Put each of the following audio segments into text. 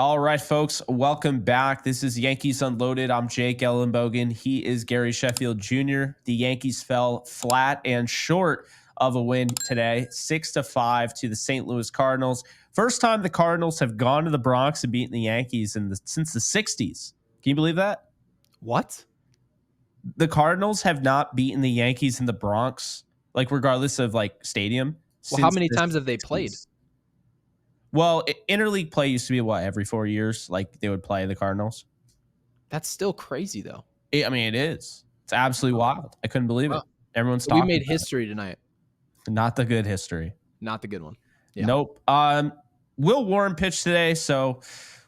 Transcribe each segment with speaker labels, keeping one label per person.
Speaker 1: All right, folks, welcome back. This is Yankees Unloaded. I'm Jake Ellenbogen. He is Gary Sheffield Jr. The Yankees fell flat and short of a win today, 6-5 to the St. Louis Cardinals. First time the Cardinals have gone to the Bronx and beaten the Yankees since the 60s. Can you believe that?
Speaker 2: What?
Speaker 1: The Cardinals have not beaten the Yankees in the Bronx, like regardless of like stadium.
Speaker 2: Well, how many times have they played?
Speaker 1: Well, interleague play used to be every 4 years, like they would play the Cardinals.
Speaker 2: That's still crazy, though.
Speaker 1: It is. It's absolutely wild. I couldn't believe it. Everyone's
Speaker 2: So
Speaker 1: talking.
Speaker 2: We made history tonight.
Speaker 1: Not the good history.
Speaker 2: Not the good one. Yeah.
Speaker 1: Nope. Will Warren pitched today, so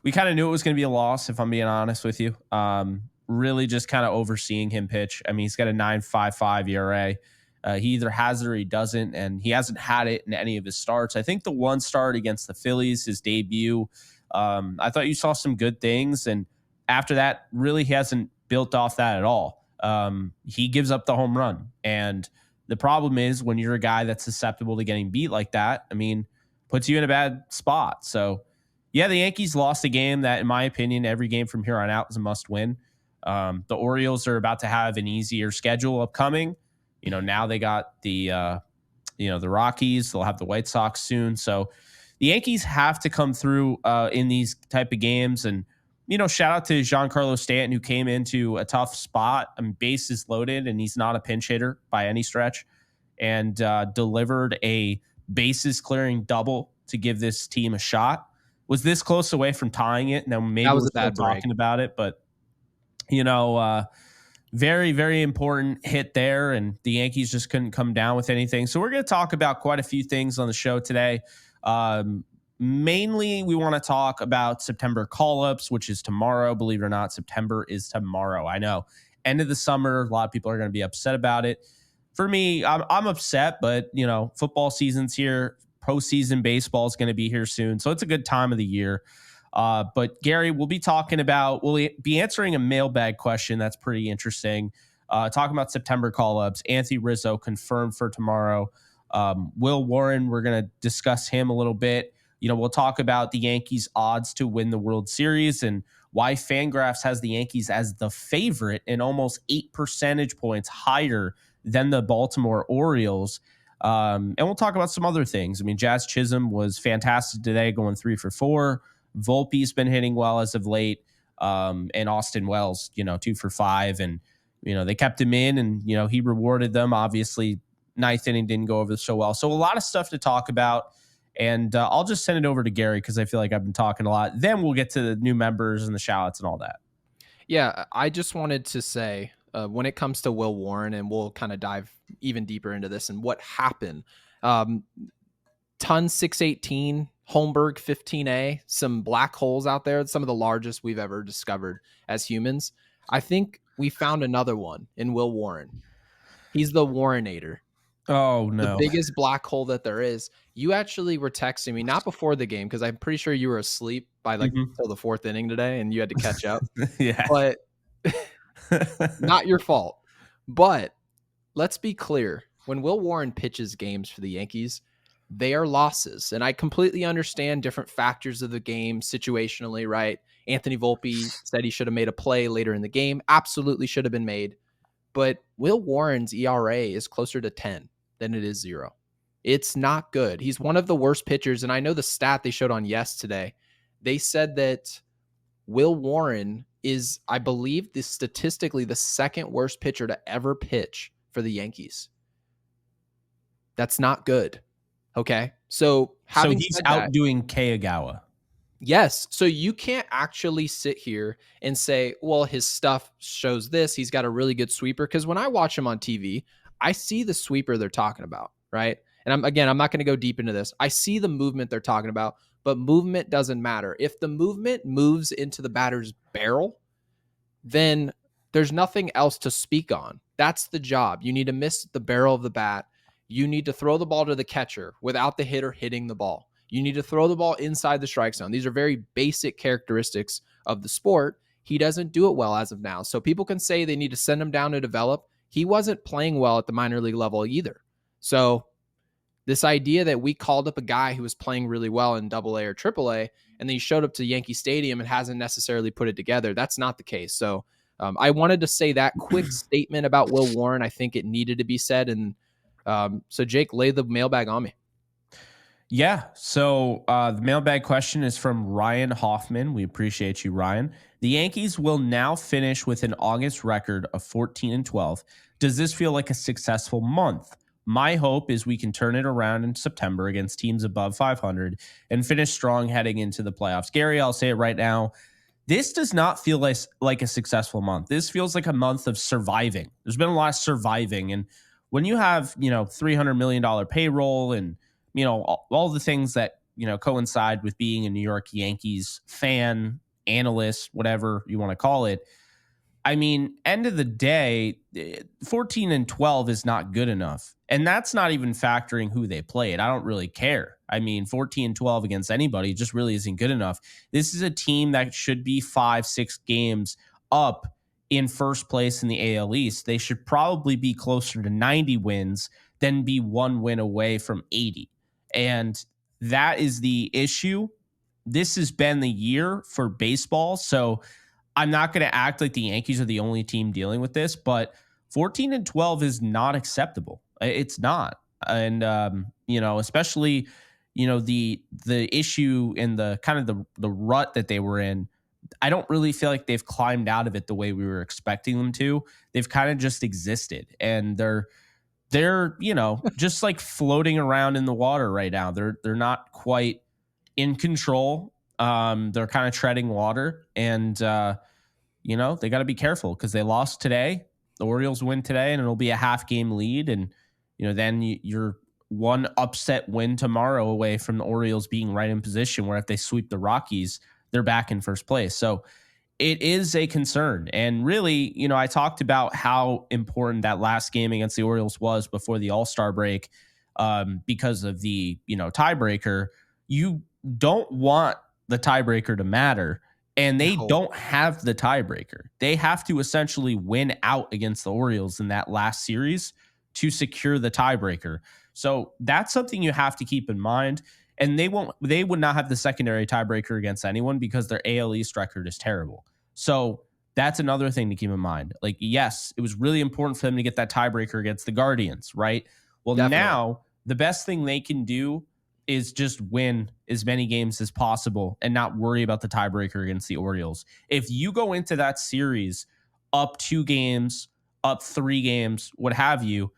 Speaker 1: we kind of knew it was going to be a loss, if I'm being honest with you. Really just kind of overseeing him pitch. I mean, he's got a 9.55 ERA. He either has it or he doesn't, and he hasn't had it in any of his starts. I think the one start against the Phillies, his debut, I thought you saw some good things, and after that, really he hasn't built off that at all. He gives up the home run, and the problem is when you're a guy that's susceptible to getting beat like that, I mean, puts you in a bad spot. So, yeah, the Yankees lost a game that, in my opinion, every game from here on out is a must win. The Orioles are about to have an easier schedule upcoming. Now they got the Rockies. They'll have the White Sox soon. So the Yankees have to come through in these type of games. And, shout out to Giancarlo Stanton, who came into a tough spot. I mean, bases loaded, and he's not a pinch hitter by any stretch, and delivered a bases clearing double to give this team a shot. Was this close away from tying it? And then maybe
Speaker 2: that was
Speaker 1: we're
Speaker 2: a bad
Speaker 1: still talking about it, but very, very important hit there, and the Yankees just couldn't come down with anything. So we're going to talk about quite a few things on the show today. Mainly, we want to talk about September call-ups, which is tomorrow. Believe it or not, September is tomorrow. I know. End of the summer, a lot of people are going to be upset about it. For me, I'm upset, but, football season's here. Postseason baseball is going to be here soon. So it's a good time of the year. But Gary, we'll be answering a mailbag question that's pretty interesting. Talking about September call-ups. Anthony Rizzo confirmed for tomorrow. Will Warren, we're going to discuss him a little bit. We'll talk about the Yankees' odds to win the World Series and why Fangraphs has the Yankees as the favorite and almost 8 percentage points higher than the Baltimore Orioles. And we'll talk about some other things. I mean, Jazz Chisholm was fantastic today, going 3 for 4. Volpe's been hitting well as of late, and Austin Wells, 2 for 5, and they kept him in, and he rewarded them. Obviously, ninth inning didn't go over so well, so a lot of stuff to talk about. And I'll just send it over to Gary because I feel like I've been talking a lot. Then we'll get to the new members and the shout-outs and all that.
Speaker 2: Yeah, I just wanted to say when it comes to Will Warren, and we'll kind of dive even deeper into this and what happened. Ton 618. Holmberg 15A, some black holes out there, some of the largest we've ever discovered as humans. I think we found another one in Will Warren. He's the Warrenator.
Speaker 1: Oh, no.
Speaker 2: The biggest black hole that there is. You actually were texting me, not before the game, because I'm pretty sure you were asleep by till the 4th inning today and you had to catch up.
Speaker 1: Yeah.
Speaker 2: But not your fault. But let's be clear. When Will Warren pitches games for the Yankees, they are losses. And I completely understand different factors of the game situationally, right? Anthony Volpe said he should have made a play later in the game. Absolutely should have been made. But Will Warren's ERA is closer to 10 than it is 0. It's not good. He's one of the worst pitchers. And I know the stat they showed on Yes today. They said that Will Warren is, I believe, statistically the second worst pitcher to ever pitch for the Yankees. That's not good. Okay. So
Speaker 1: he's outdoing Kagawa.
Speaker 2: Yes. So you can't actually sit here and say, well, his stuff shows this. He's got a really good sweeper. Because when I watch him on TV, I see the sweeper they're talking about, right? And I'm not going to go deep into this. I see the movement they're talking about, but movement doesn't matter. If the movement moves into the batter's barrel, then there's nothing else to speak on. That's the job. You need to miss the barrel of the bat. You need to throw the ball to the catcher without the hitter hitting the ball. You need to throw the ball inside the strike zone. These are very basic characteristics of the sport. He doesn't do it well as of now. So people can say they need to send him down to develop. He wasn't playing well at the minor league level either. So This idea that we called up a guy who was playing really well in AA or AAA, and then he showed up to Yankee Stadium and hasn't necessarily put it together. That's not the case. So I wanted to say that quick statement about Will Warren. I think it needed to be said. And so, Jake, lay the mailbag on me.
Speaker 1: Yeah. So the mailbag question is from Ryan Hoffman. We appreciate you, Ryan. The Yankees will now finish with an August record of 14-12. Does this feel like a successful month? My hope is we can turn it around in September against teams above 500 and finish strong heading into the playoffs. Gary, I'll say it right now. This does not feel like a successful month. This feels like a month of surviving. There's been a lot of surviving. And when you have, $300 million payroll and, all the things that, coincide with being a New York Yankees fan, analyst, whatever you want to call it. I mean, end of the day, 14-12 is not good enough. And that's not even factoring who they played. I don't really care. I mean, 14-12 against anybody just really isn't good enough. This is a team that should be 5-6 games up in first place in the AL East. They should probably be closer to 90 wins than be one win away from 80. And that is the issue. This has been the year for baseball. So I'm not going to act like the Yankees are the only team dealing with this, but 14-12 is not acceptable. It's not. And, especially, the issue in the kind of the rut that they were in, I don't really feel like they've climbed out of it the way we were expecting them to. They've kind of just existed, and they're just like floating around in the water right now. They're not quite in control. They're kind of treading water, and they got to be careful because they lost today. The Orioles win today, and it'll be a half game lead, and then you're one upset win tomorrow away from the Orioles being right in position where if they sweep the Rockies, they're back in first place. So it is a concern. And really, I talked about how important that last game against the Orioles was before the All-Star break because of the, tiebreaker. You don't want the tiebreaker to matter, and they don't have the tiebreaker. They have to essentially win out against the Orioles in that last series to secure the tiebreaker. So that's something you have to keep in mind. And they would not have the secondary tiebreaker against anyone because their AL East record is terrible. So that's another thing to keep in mind. Like, yes, it was really important for them to get that tiebreaker against the Guardians, right? Well, Definitely. Now the best thing they can do is just win as many games as possible and not worry about the tiebreaker against the Orioles. If you go into that series up 2 games, up 3 games, what have you,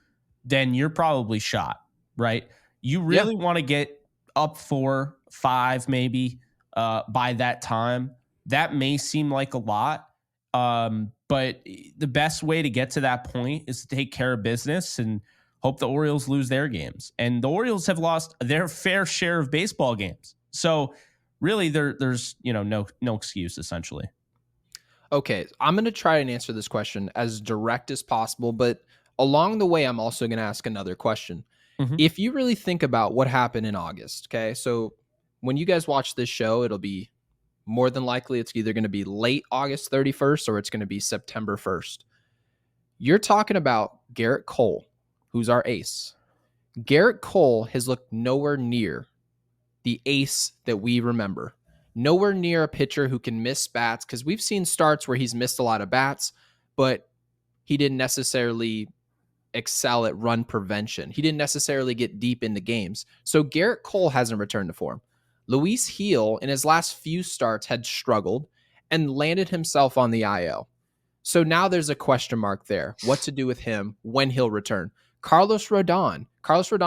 Speaker 1: then you're probably shot, right? You really want to get up 4, 5 maybe by that time. That may seem like a lot, but the best way to get to that point is to take care of business and hope the Orioles lose their games. And the Orioles have lost their fair share of baseball games. So really there's no excuse essentially.
Speaker 2: Okay, I'm going to try and answer this question as direct as possible, but along the way I'm also going to ask another question. Mm-hmm. If you really think about what happened in August, okay? So when you guys watch this show, it'll be more than likely it's either going to be late August 31st or it's going to be September 1st. You're talking about Garrett Cole, who's our ace. Garrett Cole has looked nowhere near the ace that we remember. Nowhere near a pitcher who can miss bats, because we've seen starts where he's missed a lot of bats, but he didn't necessarily excel at run prevention. He didn't necessarily get deep into games. So Garrett Cole hasn't returned to form. Luis Gil, in his last few starts, had struggled and landed himself on the IL. So now there's a question mark there. What to do with him when he'll return? Carlos Rodon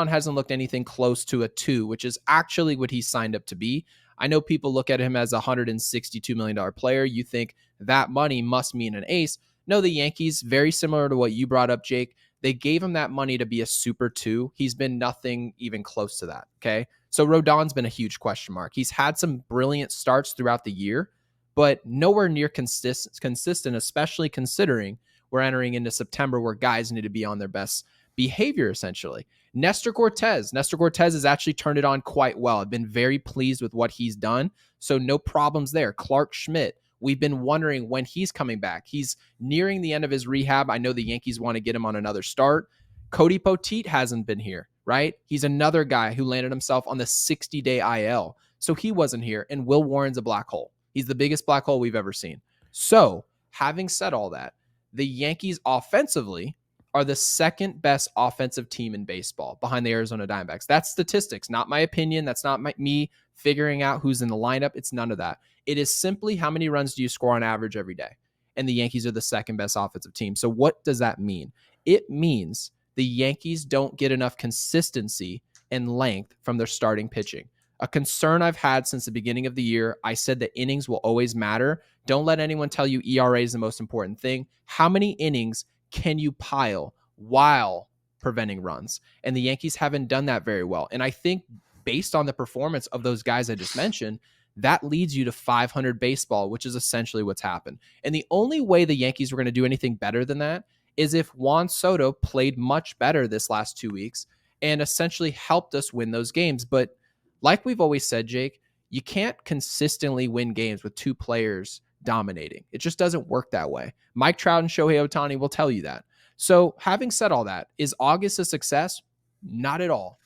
Speaker 2: hasn't looked anything close to a 2, which is actually what he signed up to be. I know people look at him as a $162 million player. You think that money must mean an ace. No, the Yankees, very similar to what you brought up, Jake, they gave him that money to be a super 2. He's been nothing even close to that, okay? So Rodon's been a huge question mark. He's had some brilliant starts throughout the year, but nowhere near consistent, especially considering we're entering into September where guys need to be on their best behavior, essentially. Nestor Cortez has actually turned it on quite well. I've been very pleased with what he's done, so no problems there. Clark Schmidt, we've been wondering when he's coming back. He's nearing the end of his rehab. I know the Yankees want to get him on another start. Cody Poteet hasn't been here. right? He's another guy who landed himself on the 60-day IL. So he wasn't here. And Will Warren's a black hole. He's the biggest black hole we've ever seen. So having said all that, the Yankees offensively are the second best offensive team in baseball behind the Arizona Diamondbacks. That's statistics, not my opinion. That's not me figuring out who's in the lineup. It's none of that. It is simply how many runs do you score on average every day? And the Yankees are the second best offensive team. So what does that mean? It means the Yankees don't get enough consistency and length from their starting pitching. A concern I've had since the beginning of the year, I said that innings will always matter. Don't let anyone tell you ERA is the most important thing. How many innings can you pile while preventing runs? And the Yankees haven't done that very well. And I think based on the performance of those guys I just mentioned, that leads you to 500 baseball, which is essentially what's happened. And the only way the Yankees were going to do anything better than that is if Juan Soto played much better this last 2 weeks and essentially helped us win those games. But like we've always said, Jake, you can't consistently win games with two players dominating. It just doesn't work that way. Mike Trout and Shohei Ohtani will tell you that. So having said all that, is August a success? Not at all.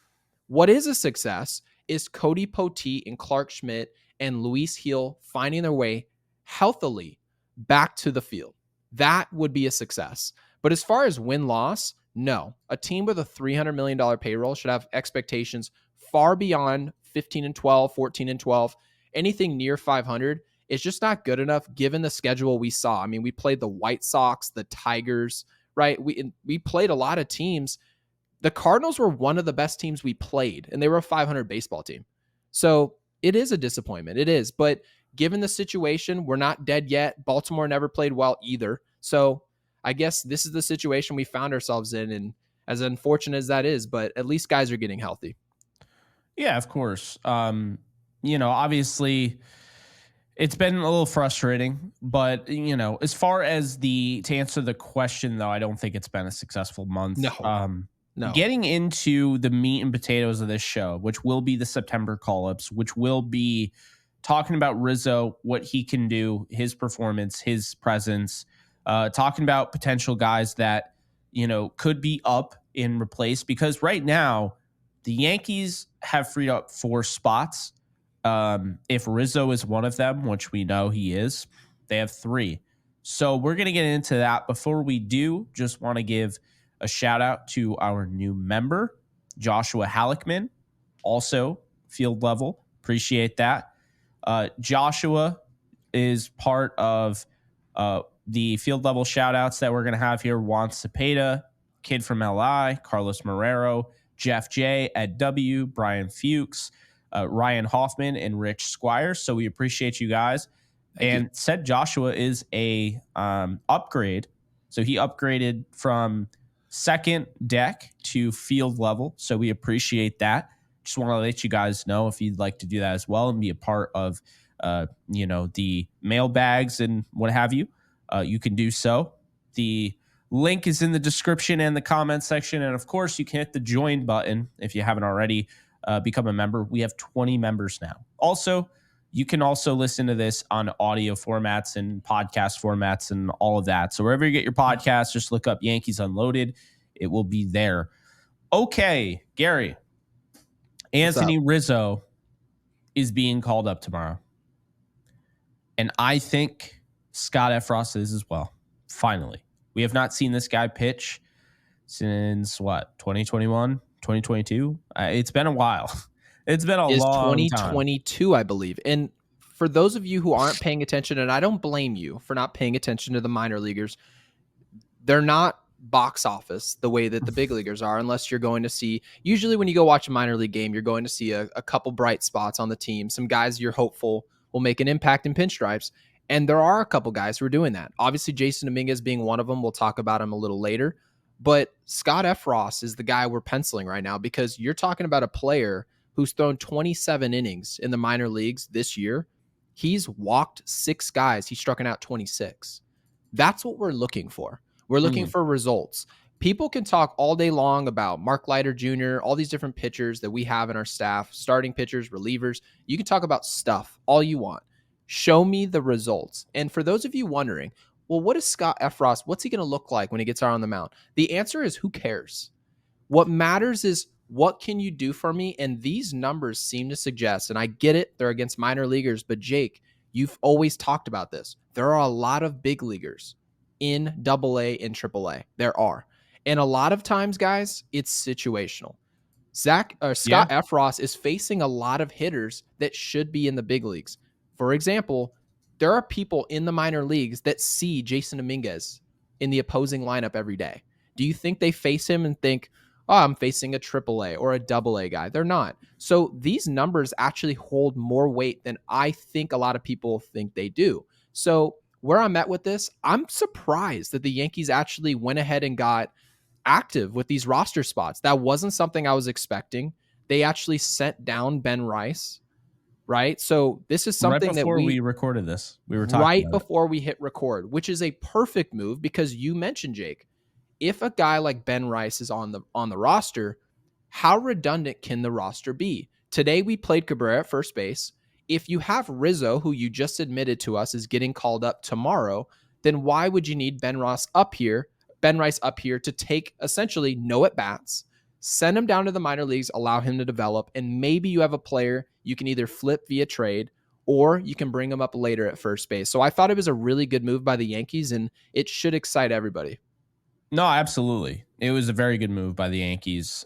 Speaker 2: What is a success is Cody Poteet and Clark Schmidt and Luis Gil finding their way healthily back to the field. That would be a success. But as far as win-loss, no. A team with a $300 million payroll should have expectations far beyond 15-12, 14-12. Anything near 500 is just not good enough given the schedule we saw. I mean, we played the White Sox, the Tigers, right? We played a lot of teams. The Cardinals were one of the best teams we played, and they were a 500 baseball team. So it is a disappointment. It is. But given the situation, we're not dead yet. Baltimore never played well either. So I guess this is the situation we found ourselves in, and as unfortunate as that is, but at least guys are getting healthy.
Speaker 1: Yeah, of course. Obviously it's been a little frustrating, but as far as to answer the question though, I don't think it's been a successful month.
Speaker 2: No.
Speaker 1: Getting into the meat and potatoes of this show, which will be the September call-ups, which will be talking about Rizzo, what he can do, his performance, his presence, talking about potential guys that, could be up in replace, because right now the Yankees have freed up 4 spots. If Rizzo is one of them, which we know he is, they have 3. So we're going to get into that. Before we do, just want to give a shout out to our new member, Joshua Halleckman, also field level. Appreciate that. Joshua is part of the field level shout outs that we're going to have here. Juan Cepeda, Kid from LI, Carlos Marrero, Jeff J, Ed W, Brian Fuchs, Ryan Hoffman, and Rich Squires. So we appreciate you guys. Thank you. Said Joshua is a upgrade. So he upgraded from second deck to field level. So we appreciate that. Just want to let you guys know if you'd like to do that as well and be a part of, the mailbags and what have you. You can do so. The link is in the description and the comment section. And of course, you can hit the join button if you haven't already become a member. We have 20 members now. Also, you can also listen to this on audio formats and podcast formats and all of that. So wherever you get your podcasts, just look up Yankees Unloaded. It will be there. Okay, Gary. Anthony Rizzo is being called up tomorrow. And I think Scott Efros is as well. Finally. We have not seen this guy pitch since 2021, 2022? It's been a while. It's been a long
Speaker 2: 2022, time. I believe. And for those of you who aren't paying attention, and I don't blame you for not paying attention to the minor leaguers, they're not box office the way that the big leaguers are, unless you're going to see, usually when you go watch a minor league game, you're going to see a couple bright spots on the team. Some guys you're hopeful will make an impact in pinstripes. And there are a couple guys who are doing that. Obviously, Jason Dominguez being one of them. We'll talk about him a little later. But Scott Efros is the guy we're penciling right now, because you're talking about a player who's thrown 27 innings in the minor leagues this year. He's walked 6 guys. He's struck out 26. That's what we're looking for. We're looking for results. People can talk all day long about Mark Leiter Jr., all these different pitchers that we have in our staff, starting pitchers, relievers. You can talk about stuff all you want. Show me the results. And for those of you wondering, well, what is Scott Efros? What's he going to look like when he gets out on the mound? The answer is, who cares? What matters is What can you do for me? And these numbers seem to suggest, and I get it, they're against minor leaguers, but Jake, you've always talked about this. There are a lot of big leaguers in AA and AAA. There are. And a lot of times, guys, it's situational.
Speaker 1: Yeah.
Speaker 2: Scott Efros is facing a lot of hitters that should be in the big leagues. For example, there are people in the minor leagues that see Jason Dominguez in the opposing lineup every day. Do you think they face him and think, oh, I'm facing a AAA or a AA guy? They're not. So these numbers actually hold more weight than I think a lot of people think they do. So where I'm at with this, I'm surprised that the Yankees actually went ahead and got active with these roster spots. That wasn't something I was expecting. They actually sent down Ben Rice, right? So this is
Speaker 1: Right
Speaker 2: something that
Speaker 1: before we recorded this, we were talking
Speaker 2: right
Speaker 1: about it.
Speaker 2: before we hit record, which is a perfect move because you mentioned, Jake, if a guy like Ben Rice is on the roster, how redundant can the roster be? Today we played Cabrera at first base. If you have Rizzo, who you just admitted to us is getting called up tomorrow, then why would you need Ben Rice up here to take essentially no at bats, send him down to the minor leagues, allow him to develop, and maybe you have a player you can either flip via trade or you can bring him up later at first base. So I thought it was a really good move by the Yankees, and it should excite everybody.
Speaker 1: No, absolutely. It was a very good move by the Yankees.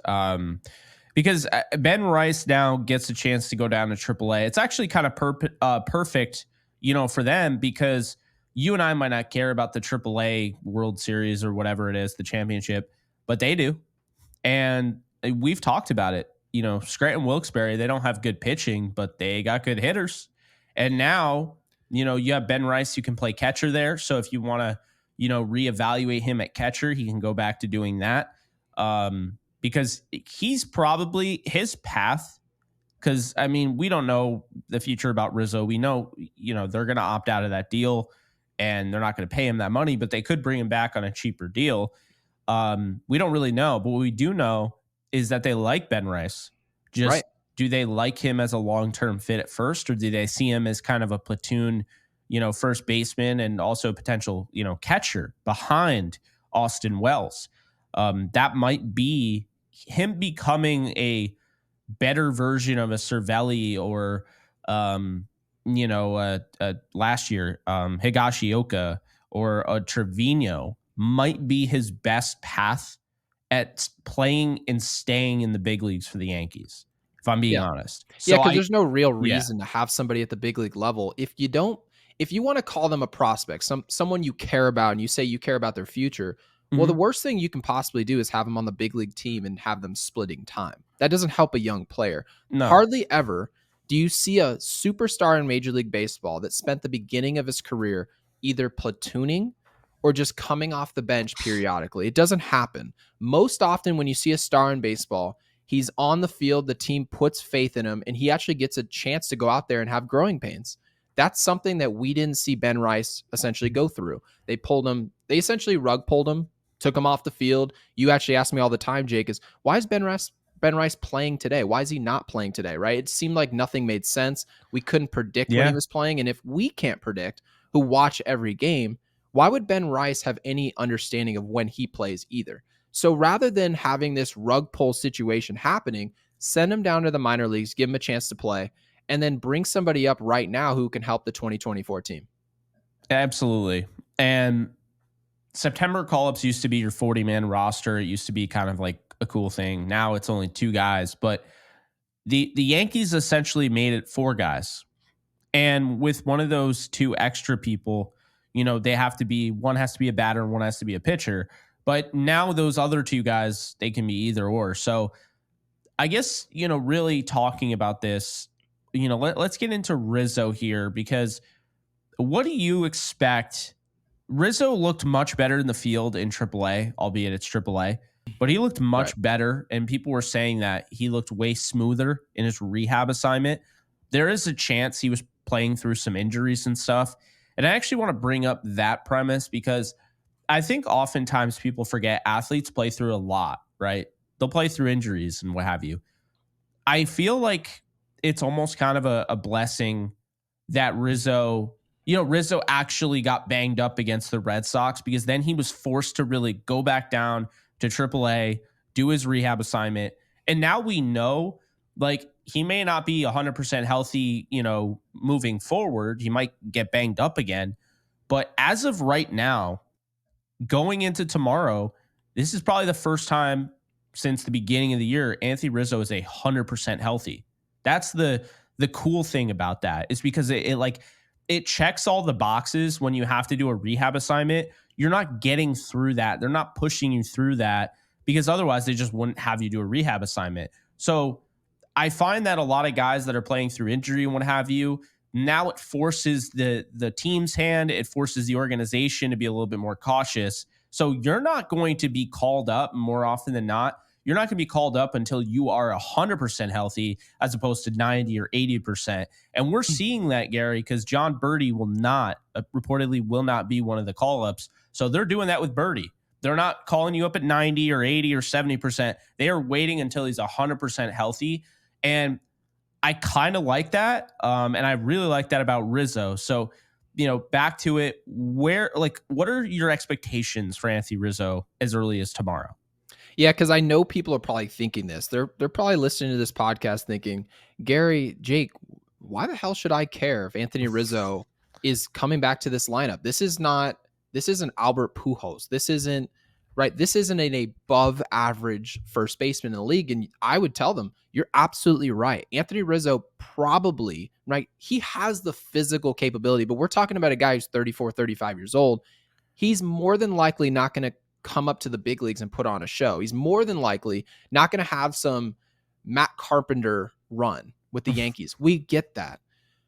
Speaker 1: Because Ben Rice now gets a chance to go down to AAA. It's actually kind of perfect, for them because you and I might not care about the AAA World Series or whatever it is, the championship, but they do. And we've talked about it. Scranton Wilkes-Barre, they don't have good pitching, but they got good hitters. And now, you have Ben Rice who can play catcher there. So if you want to, reevaluate him at catcher, he can go back to doing that. Because he's probably his path. Because, we don't know the future about Rizzo. We know, they're going to opt out of that deal and they're not going to pay him that money, but they could bring him back on a cheaper deal. We don't really know, but what we do know is that they like Ben Rice. Just
Speaker 2: Right.
Speaker 1: do they like him as a long-term fit at first, or do they see him as kind of a platoon, first baseman and also potential, catcher behind Austin Wells? That might be him becoming a better version of a Cervelli or, last year, Higashioka or a Trevino might be his best path at playing and staying in the big leagues for the Yankees, if I'm being
Speaker 2: Yeah.
Speaker 1: honest.
Speaker 2: Yeah,
Speaker 1: So
Speaker 2: because there's no real
Speaker 1: yeah.
Speaker 2: reason to have somebody at the big league level if you want to call them a prospect, someone you care about and you say you care about their future. Well, the
Speaker 1: Mhm.
Speaker 2: worst thing you can possibly do is have them on the big league team and have them splitting time. That doesn't help a young player.
Speaker 1: No.
Speaker 2: Hardly ever do you see a superstar in Major League Baseball that spent the beginning of his career either platooning or just coming off the bench periodically. It doesn't happen. Most often, when you see a star in baseball, he's on the field, the team puts faith in him, and he actually gets a chance to go out there and have growing pains. That's something that we didn't see Ben Rice essentially go through. They essentially rug pulled him, took him off the field. You actually ask me all the time, Jake, is why is Ben Rice playing today? Why is he not playing today? Right? It seemed like nothing made sense. We couldn't predict when he
Speaker 1: Yeah.
Speaker 2: was playing. And if we can't predict who watch every game, why would Ben Rice have any understanding of when he plays either? So rather than having this rug pull situation happening, send him down to the minor leagues, give him a chance to play, and then bring somebody up right now who can help the 2024 team.
Speaker 1: Absolutely. And September call-ups used to be your 40-man roster. It used to be kind of like a cool thing. Now it's only 2 guys, but the Yankees essentially made it 4 guys. And with one of those 2 extra people, they have to be, one has to be a batter and one has to be a pitcher. But now those other 2 guys, they can be either or. So I guess, really talking about this, let's get into Rizzo here, because what do you expect? Rizzo looked much better in the field in AAA, albeit it's AAA, but he looked
Speaker 2: Right.
Speaker 1: much better. And people were saying that he looked way smoother in his rehab assignment. There is a chance he was playing through some injuries and stuff. And I actually want to bring up that premise because I think oftentimes people forget athletes play through a lot, right? They'll play through injuries and what have you. I feel like it's almost kind of a blessing that Rizzo actually got banged up against the Red Sox, because then he was forced to really go back down to AAA, do his rehab assignment, And now we know, like, he may not be 100% healthy, moving forward. He might get banged up again. But as of right now, going into tomorrow, this is probably the first time since the beginning of the year Anthony Rizzo is 100% healthy. That's the cool thing about that, is because it checks all the boxes. When you have to do a rehab assignment, you're not getting through that. They're not pushing you through that, because otherwise they just wouldn't have you do a rehab assignment. So I find that a lot of guys that are playing through injury and what have you, now it forces the team's hand. It forces the organization to be a little bit more cautious. So you're not going to be called up more often than not. You're not going to be called up until you are 100% healthy, as opposed to 90 or 80%. And we're seeing that, Gary, because John Birdie reportedly will not be one of the call-ups. So they're doing that with Birdie. They're not calling you up at 90 or 80 or 70%. They are waiting until he's 100% healthy. And I kind of like that. And I really like that about Rizzo. So, back to it, what are your expectations for Anthony Rizzo as early as tomorrow?
Speaker 2: Yeah, because I know people are probably thinking this. They're probably listening to this podcast thinking, Gary, Jake, why the hell should I care if Anthony Rizzo is coming back to this lineup? This isn't Albert Pujols. This isn't an above average first baseman in the league. And I would tell them, you're absolutely right. Anthony Rizzo probably, right? He has the physical capability, but we're talking about a guy who's 34, 35 years old. He's more than likely not going to come up to the big leagues and put on a show. He's more than likely not going to have some Matt Carpenter run with the Yankees. We get that.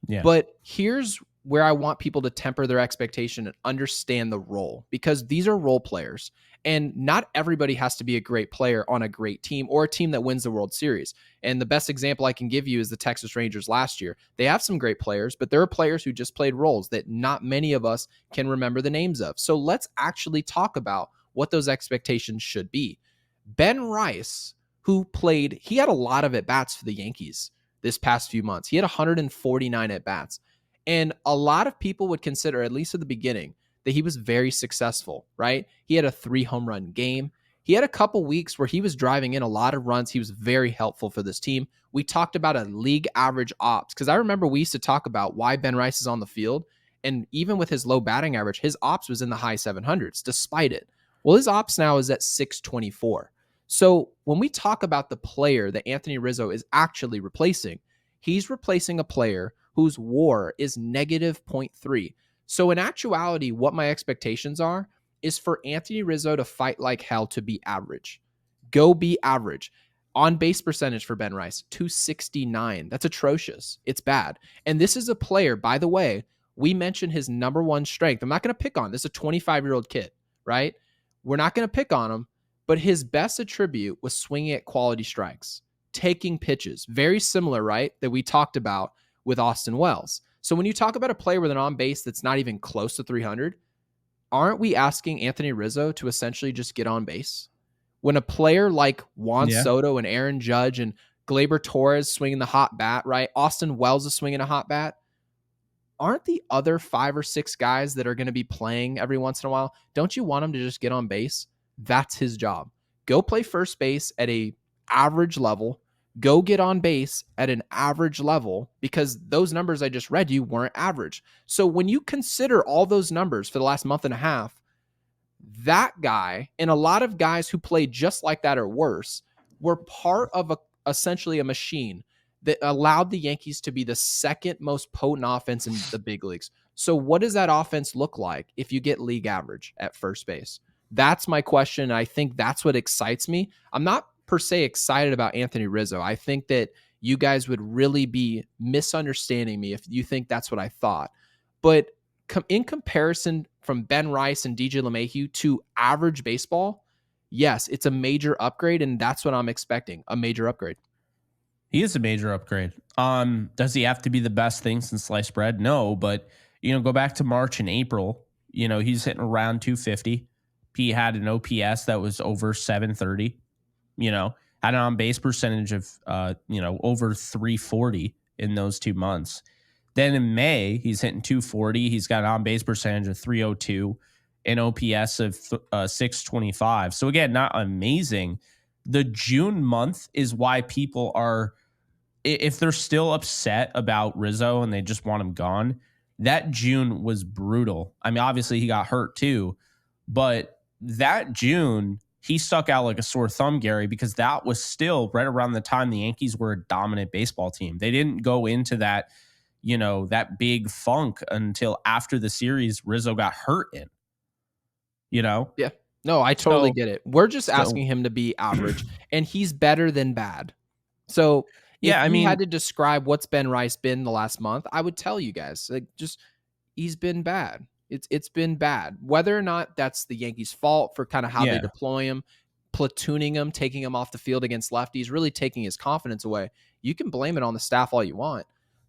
Speaker 1: Yeah.
Speaker 2: But here's where I want people to temper their expectation and understand the role, because these are role players, and not everybody has to be a great player on a great team or a team that wins the World Series. And the best example I can give you is the Texas Rangers last year. They have some great players, but there are players who just played roles that not many of us can remember the names of. So let's actually talk about what those expectations should be. Ben Rice, he had a lot of at-bats for the Yankees this past few months. He had 149 at-bats. And a lot of people would consider, at least at the beginning, that he was very successful, right? He had a 3 home run game. He had a couple weeks where he was driving in a lot of runs. He was very helpful for this team. We talked about a league average ops, because I remember we used to talk about why Ben Rice is on the field. And even with his low batting average, his ops was in the high 700s despite it. Well, his ops now is at 624. So when we talk about the player that Anthony Rizzo is actually replacing, he's replacing a player whose WAR is negative 0.3. So in actuality, what my expectations are is for Anthony Rizzo to fight like hell to be average. Go be average. On base percentage for Ben Rice, 269. That's atrocious. It's bad. And this is a player, by the way, we mentioned his number one strength. I'm not going to pick on this. Is a 25-year-old kid, right? We're not going to pick on him, but his best attribute was swinging at quality strikes, taking pitches. Very similar, right, that we talked about with Austin Wells. So when you talk about a player with an on base that's not even close to 300, aren't we asking Anthony Rizzo to essentially just get on base? When a player like Juan Soto and Aaron Judge and Gleyber Torres swinging the hot bat, right? Austin Wells is swinging a hot bat. Aren't the other 5 or 6 guys that are going to be playing every once in a while, don't you want him to just get on base? That's his job. Go play first base at a average level. Go get on base at an average level, because those numbers I just read you weren't average. So when you consider all those numbers for the last month and a half, that guy and a lot of guys who played just like that or worse were part of essentially a machine that allowed the Yankees to be the second most potent offense in the big leagues. So what does that offense look like if you get league average at first base? That's my question. I think that's what excites me. I'm not per se excited about Anthony Rizzo. I think that you guys would really be misunderstanding me if you think that's what I thought. But in comparison from Ben Rice and DJ LeMahieu to average baseball, yes, it's a major upgrade, and that's what I'm expecting, a major upgrade.
Speaker 1: He is a major upgrade. Does he have to be the best thing since sliced bread? No, but go back to March and April. He's hitting around 250. He had an OPS that was over 730. Had an on base percentage of over 340 in those 2 months. Then in May, he's hitting 240. He's got an on base percentage of 302, an OPS of 625. So again, not amazing. the June month is why people are, if they're still upset about Rizzo and they just want him gone, that June was brutal. I mean, obviously he got hurt too, but that June, he stuck out like a sore thumb, Gary, because that was still right around the time the Yankees were a dominant baseball team. They didn't go into that, that big funk until after the series Rizzo got hurt in,
Speaker 2: Yeah. No, I totally get it. We're just
Speaker 1: so
Speaker 2: asking him to be average, and he's better than bad. So if
Speaker 1: yeah, I
Speaker 2: you
Speaker 1: mean,
Speaker 2: had to describe what's Ben Rice been the last month, I would tell you guys, like, just he's been bad. It's been bad. Whether or not that's the Yankees' fault for kind of how they
Speaker 1: yeah.
Speaker 2: deploy him, platooning him, taking him off the field against lefties, really taking his confidence away. You can blame it on the staff all you want,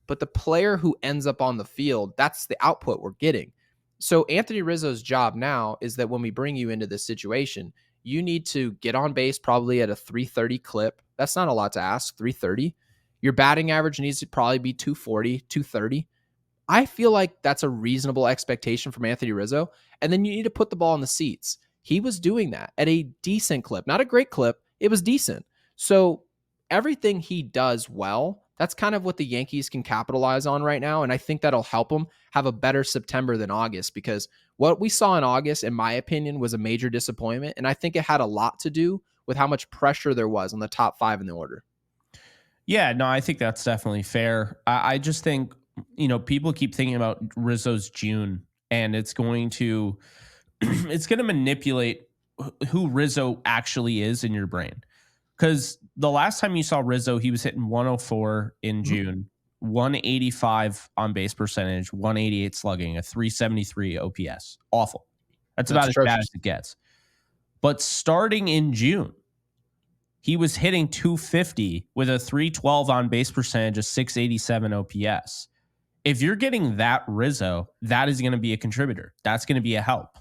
Speaker 2: but the player who ends up on the field, that's the output we're getting. So Anthony Rizzo's job now is that when we bring you into this situation, you need to get on base probably at a 330 clip. That's not a lot to ask, 330. Your batting average needs to probably be 240, 230. I feel like that's a reasonable expectation from Anthony Rizzo. And then you need to put the ball in the seats. He was doing that at a decent clip, not a great clip. It was decent. So everything he does well, that's kind of what the Yankees can capitalize on right now. And I think that'll help them have a better September than August, because what we saw in August, in my opinion, was a major disappointment. And I think it had a lot to do with how much pressure there was on the top 5 in the order.
Speaker 1: Yeah, no, I think that's definitely fair. I just think, people keep thinking about Rizzo's June, and it's going to manipulate who Rizzo actually is in your brain. Because the last time you saw Rizzo, he was hitting 104 in June, 185 on base percentage, 188 slugging, a 373 OPS. Awful. That's about as bad as it gets. But starting in June, he was hitting 250 with a 312 on base percentage, a 687 OPS. If you're getting that Rizzo, that is going to be a contributor. That's going to be a help.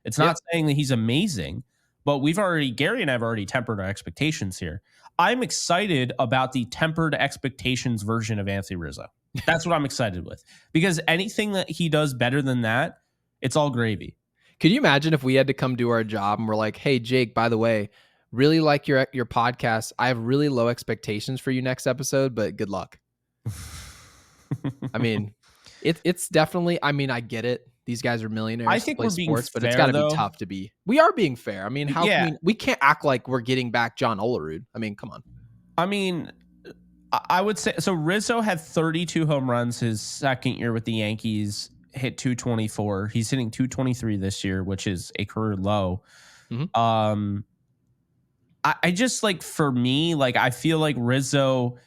Speaker 1: It's not saying that he's amazing, but Gary and I have already tempered our expectations here. I'm excited about the tempered expectations version of Anthony Rizzo. That's what I'm excited with, because anything that he does better than that, it's all gravy.
Speaker 2: Could you imagine if we had to come do our job and we're like, hey, Jake, by the way, really like your podcast. I have really low expectations for you next episode, but good luck. I mean, it's definitely, I get it. These guys are millionaires.
Speaker 1: I think
Speaker 2: play
Speaker 1: we're being
Speaker 2: sports,
Speaker 1: fair,
Speaker 2: but it's got to
Speaker 1: though.
Speaker 2: be tough to be. We are being fair. I mean, how can we can't act like we're getting back John Olerud. I mean, come on.
Speaker 1: I mean, I would say, so Rizzo had 32 home runs his second year with the Yankees, hit 224. He's hitting 223 this year, which is a career low. I just, like, for me, like, I feel like Rizzo,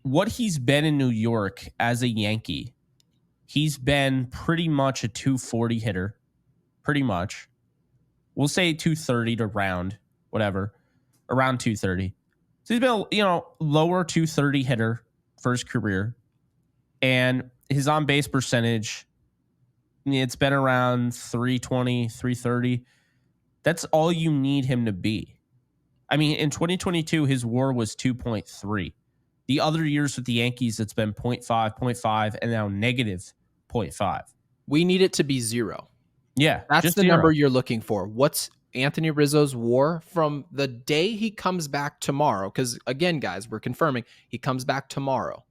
Speaker 1: what he's been in New York as a Yankee, he's been pretty much a 240 hitter, pretty much. We'll say 230 to round, whatever, around 230. So he's been, lower 230 hitter for his career. And his on-base percentage, it's been around 320, 330. That's all you need him to be. I mean, in 2022, his WAR was 2.3. The other years with the Yankees, it's been 0.5, 0.5, and now negative 0.5.
Speaker 2: We need it to be 0.
Speaker 1: Yeah.
Speaker 2: That's the number you're looking for. What's Anthony Rizzo's WAR from the day he comes back tomorrow? Because, again, guys, we're confirming he comes back tomorrow.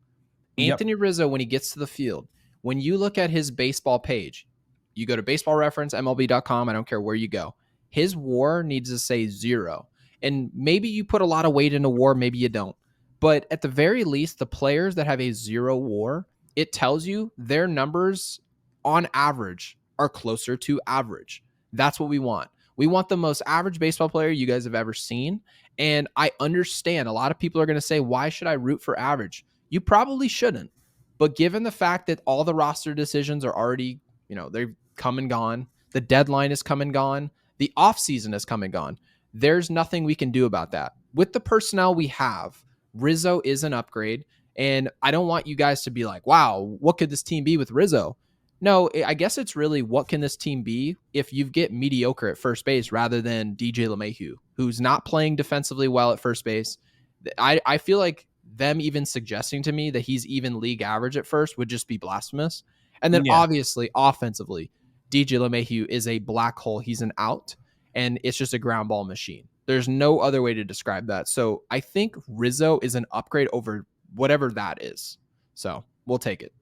Speaker 2: Anthony Rizzo, when he gets to the field, when you look at his baseball page, you go to Baseball Reference, MLB.com, I don't care where you go. His WAR needs to say 0. And maybe you put a lot of weight into WAR, maybe you don't. But at the very least, the players that have a 0 WAR, it tells you their numbers on average are closer to average. That's what we want. We want the most average baseball player you guys have ever seen. And I understand a lot of people are going to say, why should I root for average? You probably shouldn't. But given the fact that all the roster decisions are already, they've come and gone, the deadline has come and gone, the offseason has come and gone, there's nothing we can do about that. With the personnel we have, Rizzo is an upgrade. And I don't want you guys to be like, wow, what could this team be with Rizzo? No, I guess it's really, what can this team be if you get mediocre at first base rather than DJ LeMahieu, who's not playing defensively well at first base. I feel like them even suggesting to me that he's even league average at first would just be blasphemous. And then obviously offensively, DJ LeMahieu is a black hole. He's an out, and it's just a ground ball machine. There's no other way to describe that. So I think Rizzo is an upgrade over whatever that is. So we'll take it.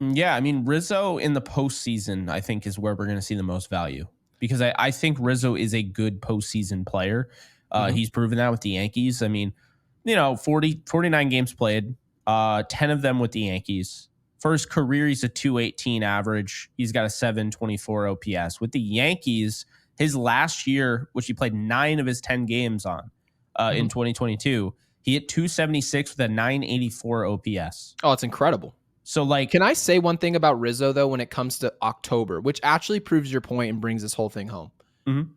Speaker 1: Yeah, I mean, Rizzo in the postseason, I think, is where we're going to see the most value because I think Rizzo is a good postseason player.
Speaker 2: Mhm.
Speaker 1: He's proven that with the Yankees. I mean, 49 games played, 10 of them with the Yankees. For his career, he's a 218 average. He's got a 724 OPS. With the Yankees, his last year, which he played 9 of his 10 games on in
Speaker 2: Mhm.
Speaker 1: 2022, he hit 276 with a 984 OPS.
Speaker 2: Oh, it's incredible.
Speaker 1: So, like,
Speaker 2: Can I say one thing about Rizzo, though, when it comes to October, which actually proves your point and brings this whole thing home?
Speaker 1: mhm.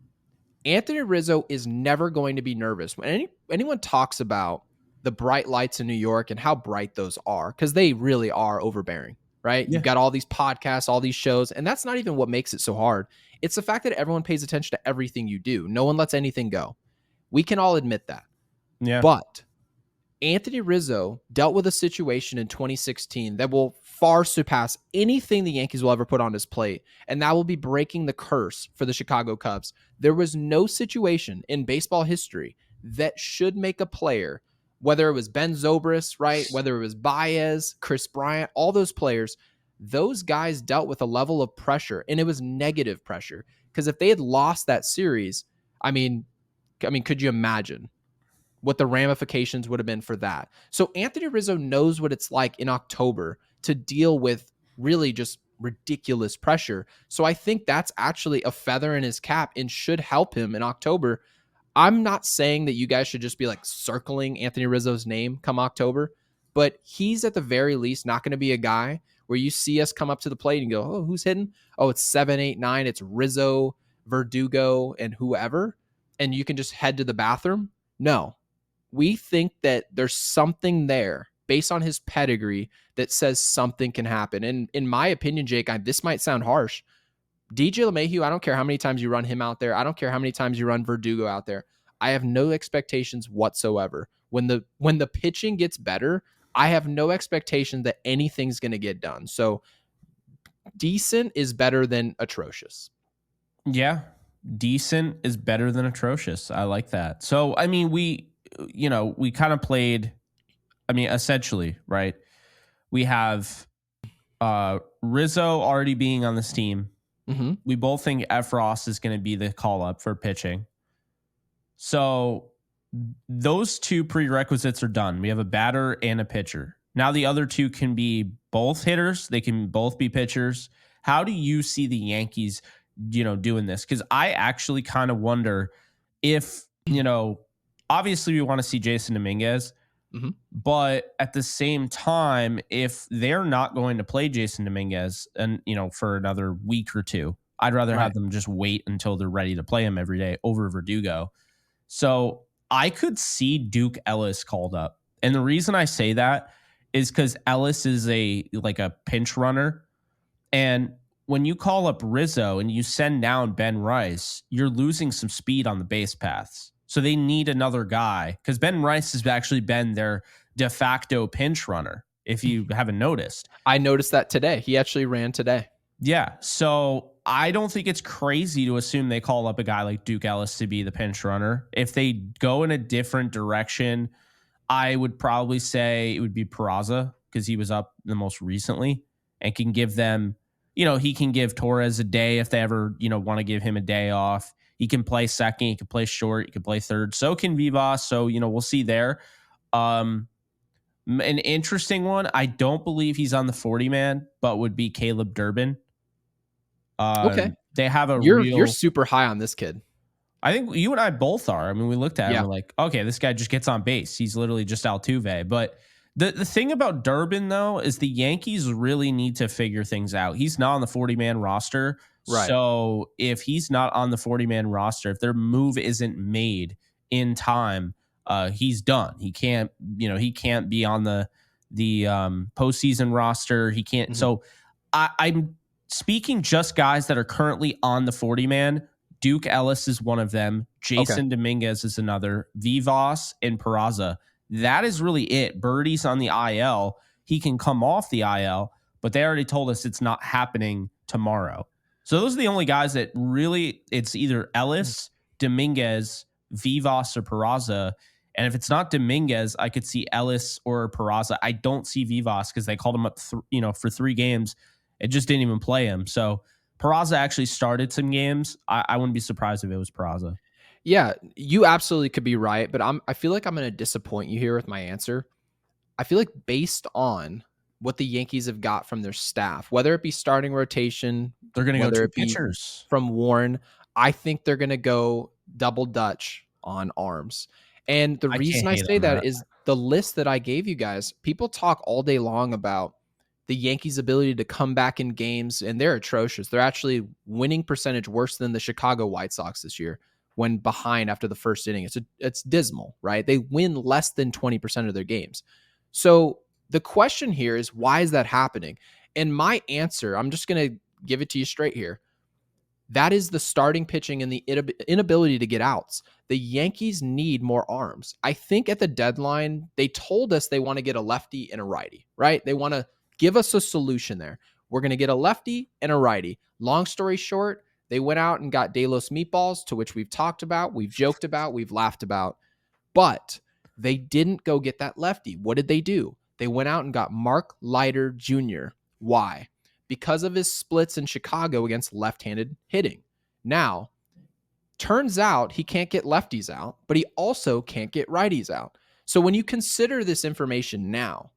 Speaker 2: Anthony Rizzo is never going to be nervous. When anyone talks about the bright lights in New York and how bright those are, because they really are overbearing, right? You've
Speaker 1: Yeah.
Speaker 2: got all these podcasts, all these shows, and that's not even what makes it so hard. It's the fact that everyone pays attention to everything you do. No one lets anything go. We can all admit that.
Speaker 1: Yeah.
Speaker 2: But Anthony Rizzo dealt with a situation in 2016 that will far surpass anything the Yankees will ever put on his plate, and that will be breaking the curse for the Chicago Cubs. There was no situation in baseball history that should make a player, whether it was Ben Zobrist, right, whether it was Baez, Chris Bryant, all those players, those guys dealt with a level of pressure, and it was negative pressure. Because if they had lost that series, I mean, could you imagine what the ramifications would have been for that? So Anthony Rizzo knows what it's like in October to deal with really just ridiculous pressure. So I think that's actually a feather in his cap and should help him in October. I'm not saying that you guys should just be like circling Anthony Rizzo's name come October, but he's at the very least not going to be a guy where you see us come up to the plate and go, oh, who's hitting? Oh, it's 7, 8, 9. It's Rizzo, Verdugo, and whoever. And you can just head to the bathroom. No, we think that there's something there based on his pedigree that says something can happen. And in my opinion, Jake, this might sound harsh. DJ LeMahieu, I don't care how many times you run him out there. I don't care how many times you run Verdugo out there. I have no expectations whatsoever. When the pitching gets better, I have no expectation that anything's going to get done. So decent is better than atrocious.
Speaker 1: Yeah. Decent is better than atrocious. I like that. So, I mean, we kind of played, I mean, essentially, right? We have Rizzo already being on this team.
Speaker 2: Mm-hmm.
Speaker 1: We both think Efros is going to be the call up for pitching. So those two prerequisites are done. We have a batter and a pitcher. Now the other two can be both hitters. They can both be pitchers. How do you see the Yankees, doing this? Because I actually kind of wonder if, obviously we want to see Jason Dominguez,
Speaker 2: Mm-hmm.
Speaker 1: but at the same time, if they're not going to play Jason Dominguez and, for another week or two, I'd rather
Speaker 2: Right.
Speaker 1: have them just wait until they're ready to play him every day over Verdugo. So I could see Duke Ellis called up. And the reason I say that is because Ellis is a pinch runner. And when you call up Rizzo and you send down Ben Rice, you're losing some speed on the base paths. So they need another guy because Ben Rice has actually been their de facto pinch runner, if you haven't noticed.
Speaker 2: I noticed that today. He actually ran today.
Speaker 1: Yeah. So I don't think it's crazy to assume they call up a guy like Duke Ellis to be the pinch runner. If they go in a different direction, I would probably say it would be Peraza because he was up the most recently and can give them, he can give Torres a day if they ever, want to give him a day off. He can play second, he can play short, he can play third. So can Vivas. So, we'll see there. An interesting one. I don't believe he's on the 40 man, but would be Caleb Durbin.
Speaker 2: Okay.
Speaker 1: They have a
Speaker 2: You're
Speaker 1: real.
Speaker 2: super high on this kid.
Speaker 1: I think you and I both are. I mean, we looked at him,
Speaker 2: Yeah.
Speaker 1: we're like, okay, this guy just gets on base. He's literally just Altuve. But the thing about Durbin, though, is the Yankees really need to figure things out. He's not on the 40-man roster.
Speaker 2: Right.
Speaker 1: So if he's not on the 40-man roster, if their move isn't made in time, he's done. He can't be on the postseason roster. He can't.
Speaker 2: Mhm.
Speaker 1: So I'm speaking just guys that are currently on the 40-man. Duke Ellis is one of them. Jason Dominguez is another. Vivas and Peraza. That is really it. Birdie's on the IL. He can come off the IL, but they already told us it's not happening tomorrow. So those are the only guys that really, it's either Ellis, Dominguez, Vivas or Peraza. And if it's not Dominguez, I could see Ellis or Peraza. I don't see Vivas because they called him up, for 3 games. It just didn't even play him. So Peraza actually started some games. I wouldn't be surprised if it was Peraza.
Speaker 2: Yeah, you absolutely could be right, but I feel like I'm going to disappoint you here with my answer. I feel like based on what the Yankees have got from their staff, whether it be starting rotation,
Speaker 1: They're going to go
Speaker 2: whether
Speaker 1: 2
Speaker 2: it be
Speaker 1: pitchers.
Speaker 2: from Warren, I think they're going to go double Dutch on arms. And the
Speaker 1: I can't
Speaker 2: reason I
Speaker 1: hate
Speaker 2: say
Speaker 1: on
Speaker 2: that
Speaker 1: that.
Speaker 2: is the list that I gave you guys. People talk all day long about the Yankees' ability to come back in games, and they're atrocious. They're actually winning percentage worse than the Chicago White Sox this year when behind after the first inning. It's dismal, right? They win less than 20% of their games. So the question here is, why is that happening? And my answer, I'm just going to give it to you straight here. That is the starting pitching and the inability to get outs. The Yankees need more arms. I think at the deadline, they told us they want to get a lefty and a righty, right? They want to give us a solution there. We're going to get a lefty and a righty. Long story short, they went out and got De Los Meatballs, to which we've talked about, we've joked about, we've laughed about, but they didn't go get that lefty. What did they do? They went out and got Mark Leiter Jr. Why? Because of his splits in Chicago against left-handed hitting. Now, turns out he can't get lefties out, but he also can't get righties out. So when you consider this information now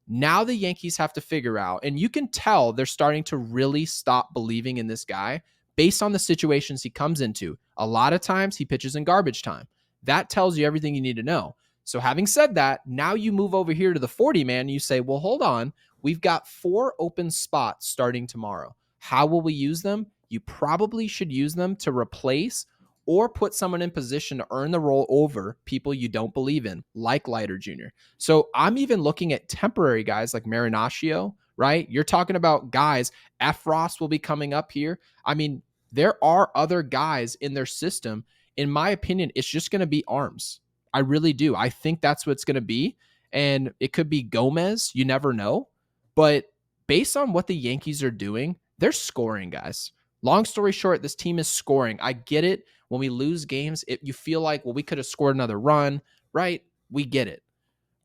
Speaker 2: the Yankees have to figure out, and you can tell they're starting to really stop believing in this guy based on the situations he comes into. A lot of times he pitches in garbage time. That tells you everything you need to know. So having said that, now you move over here to the 40 man and you say, well, hold on. We've got 4 open spots starting tomorrow. How will we use them? You probably should use them to replace or put someone in position to earn the role over people you don't believe in, like Leiter Jr. So I'm even looking at temporary guys like Marinaccio, right? You're talking about guys. Efros will be coming up here. I mean, there are other guys in their system. In my opinion, it's just going to be arms. I really do. I think that's what it's going to be. And it could be Gomez. You never know. But based on what the Yankees are doing, they're scoring, guys. Long story short, this team is scoring. I get it. When we lose games, you feel like, well, we could have scored another run, right? We get it.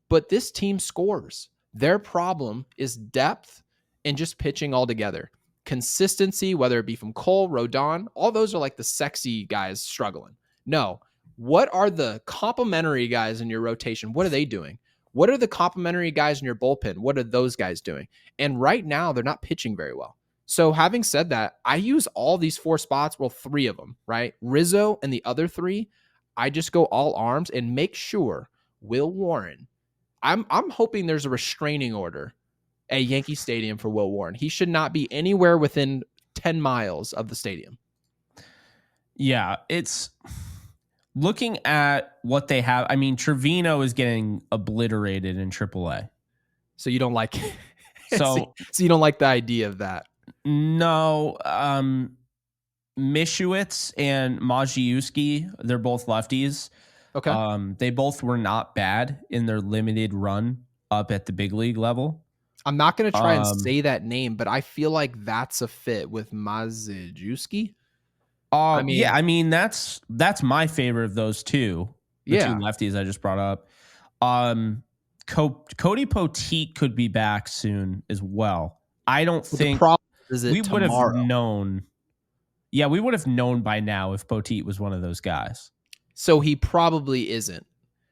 Speaker 2: But this team scores. Their problem is depth and just pitching altogether. Consistency, whether it be from Cole, Rodon, all those are like the sexy guys struggling. No. What are the complementary guys in your rotation? What are they doing? What are the complementary guys in your bullpen? What are those guys doing? And right now, they're not pitching very well. So having said that, I use all these 4 spots, well, 3 of them, right? Rizzo and the other 3, I just go all arms and make sure Will Warren, I'm hoping there's a restraining order at Yankee Stadium for Will Warren. He should not be anywhere within 10 miles of the stadium.
Speaker 1: Yeah, it's looking at what they have. I mean, Trevino is getting obliterated in AAA.
Speaker 2: So you don't like
Speaker 1: so
Speaker 2: you don't like the idea of that.
Speaker 1: No, Misiewicz and Majewski, they're both lefties.
Speaker 2: Okay.
Speaker 1: They both were not bad in their limited run up at the big league level.
Speaker 2: I'm not going to try and say that name, but I feel like that's a fit with Majewski.
Speaker 1: I mean that's my favorite of those two. The 2 lefties I just brought up. Cody Poteet could be back soon as well. I don't think
Speaker 2: the problem is
Speaker 1: we would have known. Yeah, we would have known by now if Poteet was one of those guys.
Speaker 2: So he probably isn't.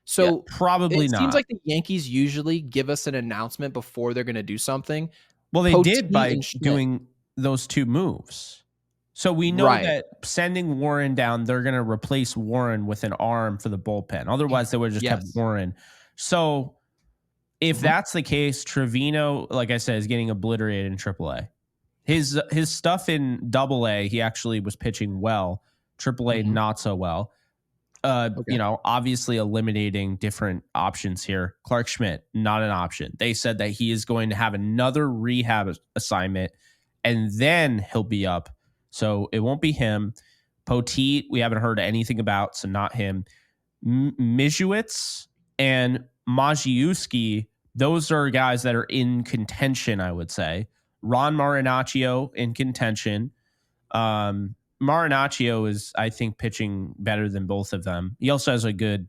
Speaker 2: So
Speaker 1: yeah, probably not.
Speaker 2: It seems like the Yankees usually give us an announcement before they're going to do something.
Speaker 1: Well, they did by doing those 2 moves. So we know that sending Warren down, they're going to replace Warren with an arm for the bullpen. Otherwise, they would have just kept Warren. So if that's the case, Trevino, like I said, is getting obliterated in AAA. His stuff in AA, he actually was pitching well. AAA, not so well. Obviously eliminating different options here. Clark Schmidt, not an option. They said that he is going to have another rehab assignment, and then he'll be up. So it won't be him. Poteet, we haven't heard anything about, so not him. Misiewicz and Majewski, those are guys that are in contention, I would say. Ron Marinaccio in contention. Marinaccio is, I think, pitching better than both of them. He also has a good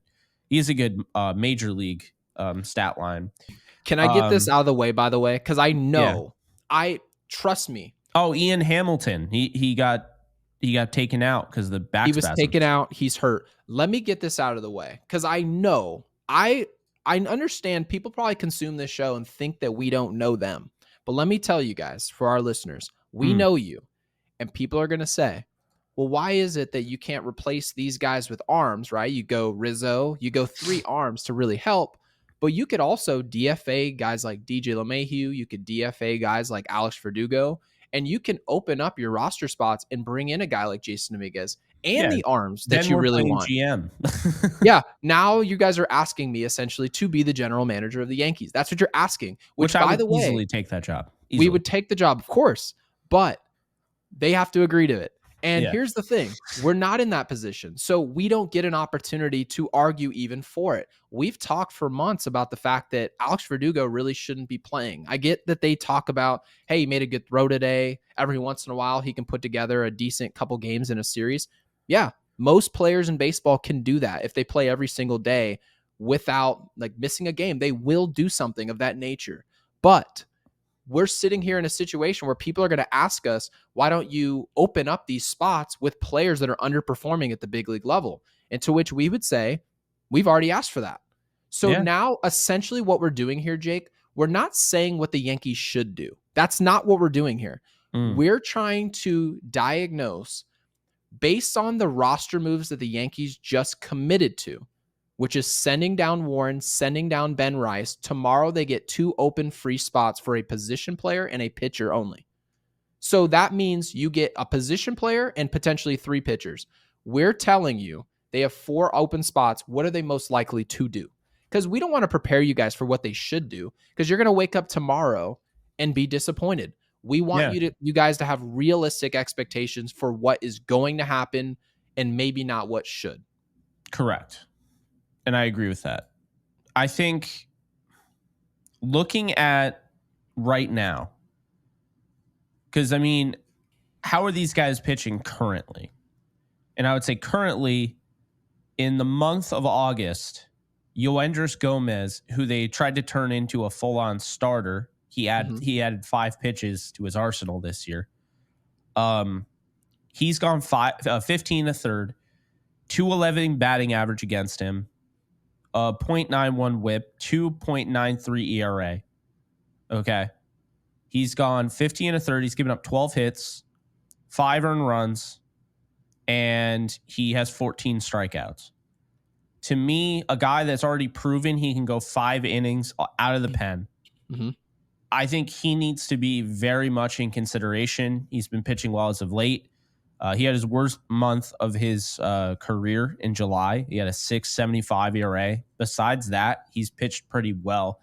Speaker 1: major league stat line.
Speaker 2: Can I get this out of the way, by the way? Because I
Speaker 1: Yeah.
Speaker 2: know, trust me.
Speaker 1: Oh, Ian Hamilton. He got taken out because the back
Speaker 2: He was taken
Speaker 1: spasms.
Speaker 2: out. He's hurt. Let me get this out of the way because I know I understand people probably consume this show and think that we don't know them. But let me tell you guys, for our listeners, we know you. And people are going to say, well, why is it that you can't replace these guys with arms, right? You go Rizzo, you go 3 arms to really help. But you could also DFA guys like DJ LeMahieu. You could DFA guys like Alex Verdugo. And you can open up your roster spots and bring in a guy like Jason Dominguez and the arms that
Speaker 1: Then
Speaker 2: you
Speaker 1: we're
Speaker 2: really
Speaker 1: playing
Speaker 2: want.
Speaker 1: GM.
Speaker 2: Yeah. Now you guys are asking me essentially to be the general manager of the Yankees. That's what you're asking. Which
Speaker 1: I
Speaker 2: by
Speaker 1: would
Speaker 2: the way,
Speaker 1: easily take that job.
Speaker 2: we would take the job, of course, but they have to agree to it. And here's the thing. We're not in that position. So we don't get an opportunity to argue even for it. We've talked for months about the fact that Alex Verdugo really shouldn't be playing. I get that they talk about, hey, he made a good throw today. Every once in a while, he can put together a decent couple games in a series. Yeah, most players in baseball can do that. If they play every single day without like missing a game, they will do something of that nature. But we're sitting here in a situation where people are going to ask us, why don't you open up these spots with players that are underperforming at the big league level? And to which we would say, we've already asked for that. So now essentially what we're doing here, Jake, we're not saying what the Yankees should do. That's not what we're doing here. We're trying to diagnose based on the roster moves that the Yankees just committed to, which is sending down Warren, sending down Ben Rice. Tomorrow they get 2 open free spots for a position player and a pitcher only. So that means you get a position player and potentially 3 pitchers. We're telling you they have 4 open spots. What are they most likely to do? Because we don't want to prepare you guys for what they should do, because you're going to wake up tomorrow and be disappointed. We want you guys to have realistic expectations for what is going to happen and maybe not what should.
Speaker 1: Correct. And I agree with that. I think looking at right now, because I mean, how are these guys pitching currently? And I would say currently in the month of August, Yoendris Gomez, who they tried to turn into a full-on starter, he added 5 pitches to his arsenal this year. He's gone 15 a third, 211 batting average against him, 0.91 whip, 2.93 ERA. Okay. He's gone 50 and a third. He's given up 12 hits, 5 earned runs, and he has 14 strikeouts. To me, a guy that's already proven he can go 5 innings out of the pen. I think he needs to be very much in consideration. He's been pitching well as of late. He had his worst month of his career in July. He had a 6.75 ERA. Besides that, he's pitched pretty well.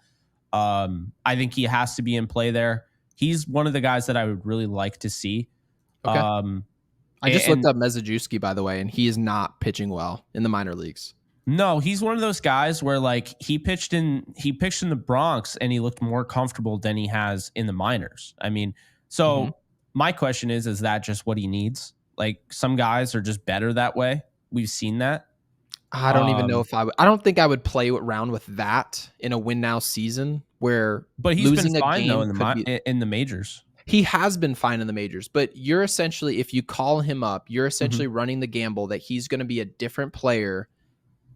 Speaker 1: I think he has to be in play there. He's one of the guys that I would really like to see.
Speaker 2: Okay. I just looked up Mezejewski, by the way, and he is not pitching well in the minor leagues.
Speaker 1: No, he's one of those guys where like he pitched in the Bronx and he looked more comfortable than he has in the minors. I mean, so my question is that just what he needs? Like some guys are just better that way. We've seen that.
Speaker 2: I don't even know if I would. I don't think I would play around with that in a win now season where
Speaker 1: but he's
Speaker 2: losing
Speaker 1: been fine
Speaker 2: a game
Speaker 1: though in the majors.
Speaker 2: He has been fine in the majors, but you're essentially, if you call him up, you're essentially running the gamble that he's going to be a different player.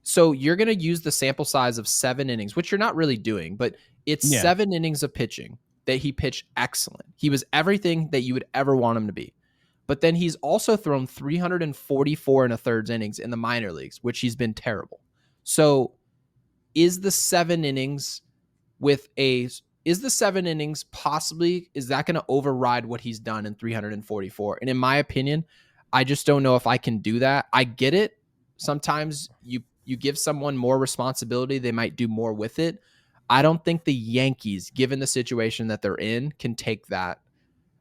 Speaker 2: So you're going to use the sample size of 7 innings, which you're not really doing, but it's 7 innings of pitching that he pitched excellent. He was everything that you would ever want him to be. But then he's also thrown 344 and a thirds innings in the minor leagues, which he's been terrible. So is the 7 innings possibly, is that going to override what he's done in 344? And in my opinion, I just don't know if I can do that. I get it. Sometimes you give someone more responsibility, they might do more with it. I don't think the Yankees, given the situation that they're in, can take that.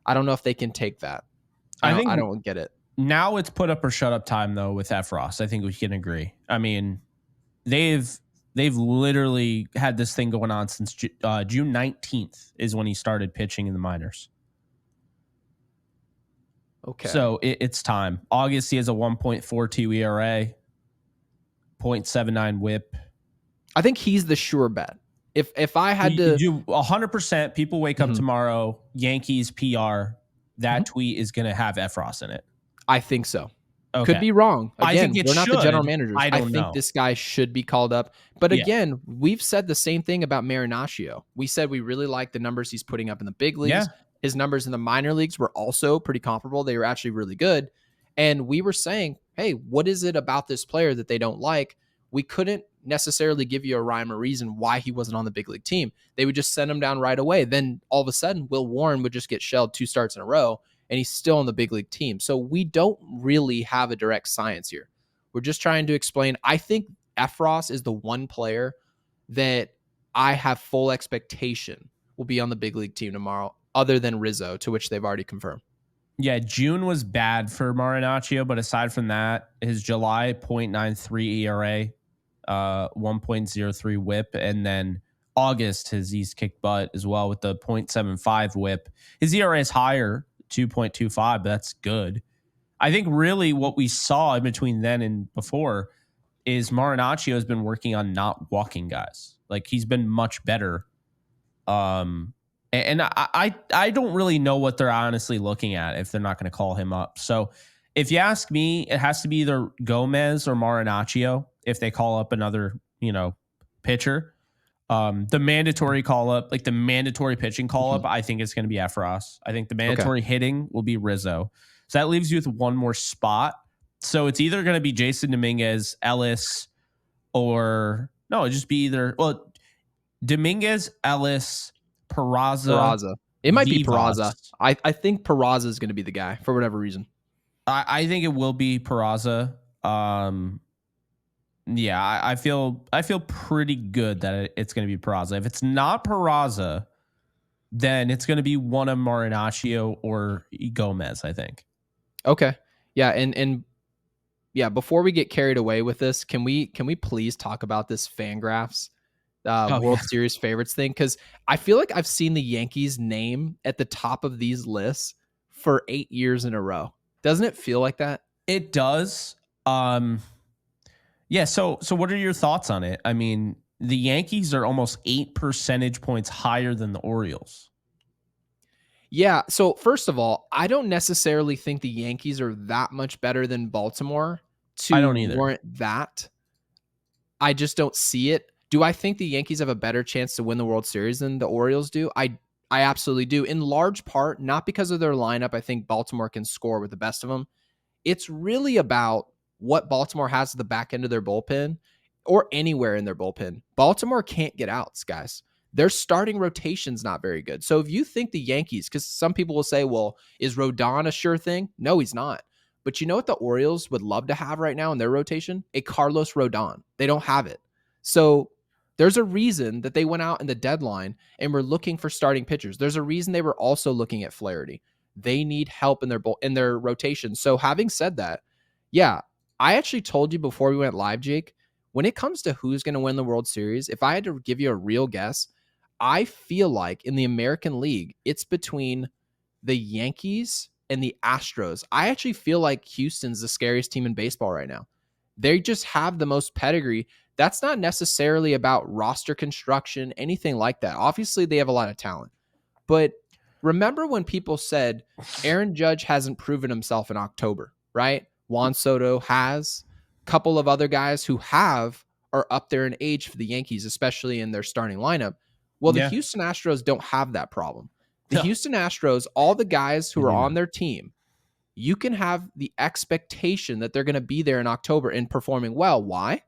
Speaker 2: I don't know if they can take that. I don't get it.
Speaker 1: Now it's put up or shut up time though with Efros. I think we can agree. I mean, they've literally had this thing going on since June 19th is when he started pitching in the minors.
Speaker 2: Okay.
Speaker 1: So it's time. August, he has a 1.42 ERA, 0.79 whip.
Speaker 2: I think he's the sure bet. If I had to,
Speaker 1: You 100%, people wake up
Speaker 2: Mhm,
Speaker 1: tomorrow, Yankees PR, that
Speaker 2: mhm.
Speaker 1: tweet is going to have Efros in it.
Speaker 2: I think so. Could
Speaker 1: Okay.
Speaker 2: be wrong.
Speaker 1: I think
Speaker 2: Again,
Speaker 1: it
Speaker 2: we're not the general
Speaker 1: should.
Speaker 2: managers.
Speaker 1: I
Speaker 2: I
Speaker 1: don't
Speaker 2: think
Speaker 1: know.
Speaker 2: this guy should be called up. But
Speaker 1: Yeah.
Speaker 2: again, we've said the same thing about Marinaccio. We said we really like the numbers he's putting up in the big
Speaker 1: Yeah.
Speaker 2: leagues. His numbers in the minor leagues were also pretty comparable. They were actually really good. And we were saying, hey, what is it about this player that they don't like? We couldn't necessarily give you a rhyme or reason why he wasn't on the big league team. They would just send him down right away. Then all of a sudden, Will Warren would just get shelled 2 starts in a row, and he's still on the big league team. So we don't really have a direct science here. We're just trying to explain. I think Efros is the one player that I have full expectation will be on the big league team tomorrow, other than Rizzo, to which they've already confirmed.
Speaker 1: Yeah, June was bad for Marinaccio, but aside from that, his July 0.93 ERA, 1.03 whip, and then August, he's kicked butt as well with the 0.75 whip. His ERA is higher, 2.25, but that's good. I think really what we saw in between then and before is Marinaccio has been working on not walking guys. Like he's been much better. And I don't really know what they're honestly looking at if they're not going to call him up. So if you ask me, it has to be either Gomez or Marinaccio if they call up another, pitcher. The mandatory call up, like the mandatory pitching call up, I think it's going to be Efros. I think the
Speaker 2: Okay.
Speaker 1: mandatory hitting will be Rizzo. So that leaves you with one more spot. So it's either going to be Jason Dominguez, Ellis, or no, it'd just be either Dominguez, Ellis, Peraza,
Speaker 2: Peraza. It might be Peraza.
Speaker 1: Vivas.
Speaker 2: I think Peraza is going to be the guy for whatever reason.
Speaker 1: I think it will be Peraza. Yeah, I feel pretty good that it's going to be Peraza. If it's not Peraza, then it's going to be one of Marinaccio or Gomez, I think.
Speaker 2: Okay. Yeah, and yeah, before we get carried away with this, can we please talk about this Fangraphs
Speaker 1: Oh,
Speaker 2: World
Speaker 1: yeah.
Speaker 2: Series favorites thing? Because I feel like I've seen the Yankees name at the top of these lists for 8 years in a row. Doesn't it feel like that?
Speaker 1: It does. Yeah, so what are your thoughts on it? I mean, the Yankees are almost 8 percentage points higher than the Orioles.
Speaker 2: Yeah. So first of all, I don't necessarily think the Yankees are that much better than Baltimore
Speaker 1: I
Speaker 2: to
Speaker 1: don't either.
Speaker 2: warrant that. I just don't see it. Do I think the Yankees have a better chance to win the World Series than the Orioles do? I absolutely do. In large part, not because of their lineup. I think Baltimore can score with the best of them. It's really about what Baltimore has at the back end of their bullpen or anywhere in their bullpen. Baltimore can't get outs, guys. Their starting rotation's not very good. So if you think the Yankees, because some people will say, well, is Rodon a sure thing? No, he's not. But you know what the Orioles would love to have right now in their rotation? A Carlos Rodon. They don't have it. So there's a reason that they went out in the deadline and were looking for starting pitchers. There's a reason they were also looking at Flaherty. They need help in their rotation. So having said that, yeah, I actually told you before we went live, Jake, when it comes to who's going to win the World Series, if I had to give you a real guess, I feel like in the American League, it's between the Yankees and the Astros. I actually feel like Houston's the scariest team in baseball right now. They just have the most pedigree. That's not necessarily about roster construction, anything like that. Obviously, they have a lot of talent. But remember when people said Aaron Judge hasn't proven himself in October, right? Juan Soto has. A couple of other guys who have are up there in age for the Yankees, especially in their starting lineup. Well, the
Speaker 1: Yeah.
Speaker 2: Houston Astros don't have that problem. The
Speaker 1: No.
Speaker 2: Houston Astros, all the guys who
Speaker 1: They
Speaker 2: are
Speaker 1: do
Speaker 2: on
Speaker 1: not.
Speaker 2: their team, you can have the expectation that they're going to be there in October and performing well. Why?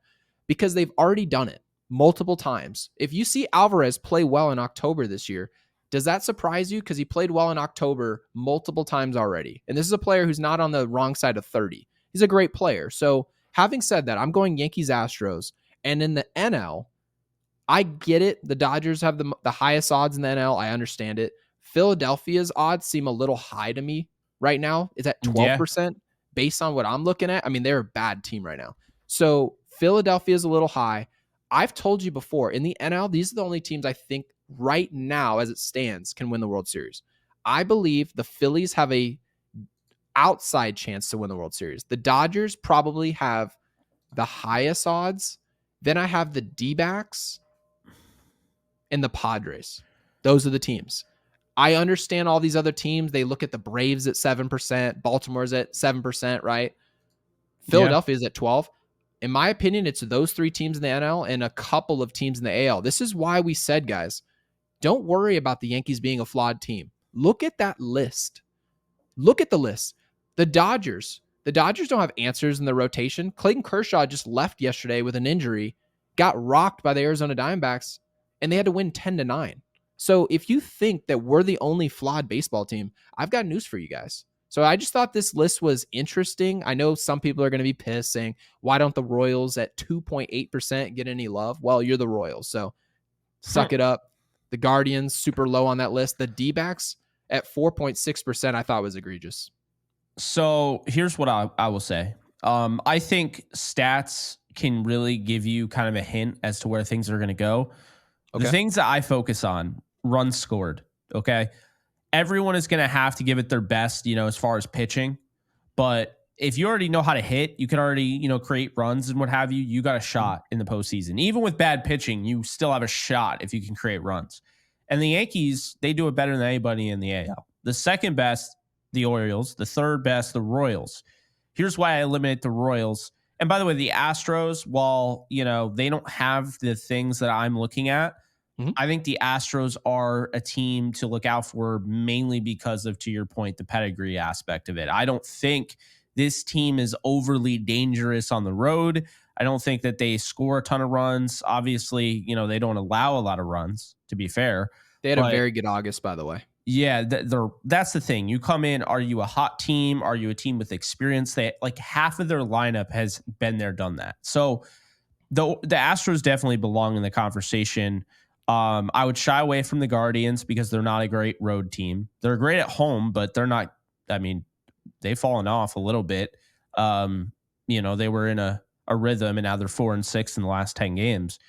Speaker 2: Because they've already done it multiple times. If you see Alvarez play well in October this year, does that surprise you? Because he played well in October multiple times already. And this is a player who's not on the wrong side of 30. He's a great player. So having said that, I'm going Yankees Astros. And in the NL, I get it. The Dodgers have the highest odds in the NL. I understand it. Philadelphia's odds seem a little high to me right now. It's at
Speaker 1: Yeah.
Speaker 2: 12% based on what I'm looking at. I mean, they're a bad team right now. So Philadelphia is a little high. I've told you before, in the NL, these are the only teams I think right now, as it stands, can win the World Series. I believe the Phillies have a outside chance to win the World Series. The Dodgers probably have the highest odds. Then I have the D-backs and the Padres. Those are the teams. I understand all these other teams. They look at the Braves at 7%. Baltimore's at 7%, right? Philadelphia's at 12. In my opinion, it's those three teams in the NL and a couple of teams in the AL. This is why we said, guys, don't worry about the Yankees being a flawed team. Look at that list. Look at the list. The Dodgers don't have answers in the rotation. Clayton Kershaw just left yesterday with an injury, got rocked by the Arizona Diamondbacks, and they had to win 10-9. So if you think that we're the only flawed baseball team, I've got news for you guys. So I just thought this list was interesting. I know some people are going to be pissed saying, why don't the Royals at 2.8% get any love? Well, you're the Royals, so suck it up. The Guardians, super low on that list. The D-backs at 4.6%, I thought was egregious.
Speaker 1: So here's what I will say. I think stats can really give you kind of a hint as to where things are going to go. Okay. The things that I focus on, runs scored, okay? Everyone is going to have to give it their best, as far as pitching. But if you already know how to hit, you can already, create runs and what have you. You got a shot in the postseason. Even with bad pitching, you still have a shot if you can create runs. And the Yankees, they do it better than anybody in the AL. The second best, the Orioles. The third best, the Royals. Here's why I eliminate the Royals. And by the way, the Astros, while, they don't have the things that I'm looking at, I think the Astros are a team to look out for mainly because of, to your point, the pedigree aspect of it. I don't think this team is overly dangerous on the road. I don't think that they score a ton of runs. Obviously, they don't allow a lot of runs, to be fair.
Speaker 2: They had a very good August, by the way.
Speaker 1: Yeah, that's the thing. You come in, are you a hot team? Are you a team with experience? Half of their lineup has been there, done that. So the Astros definitely belong in the conversation. I would shy away from the Guardians because they're not a great road team. They're great at home, but they're not. I mean, they've fallen off a little bit. They were in a rhythm, and now they're 4-6 in the last 10 games.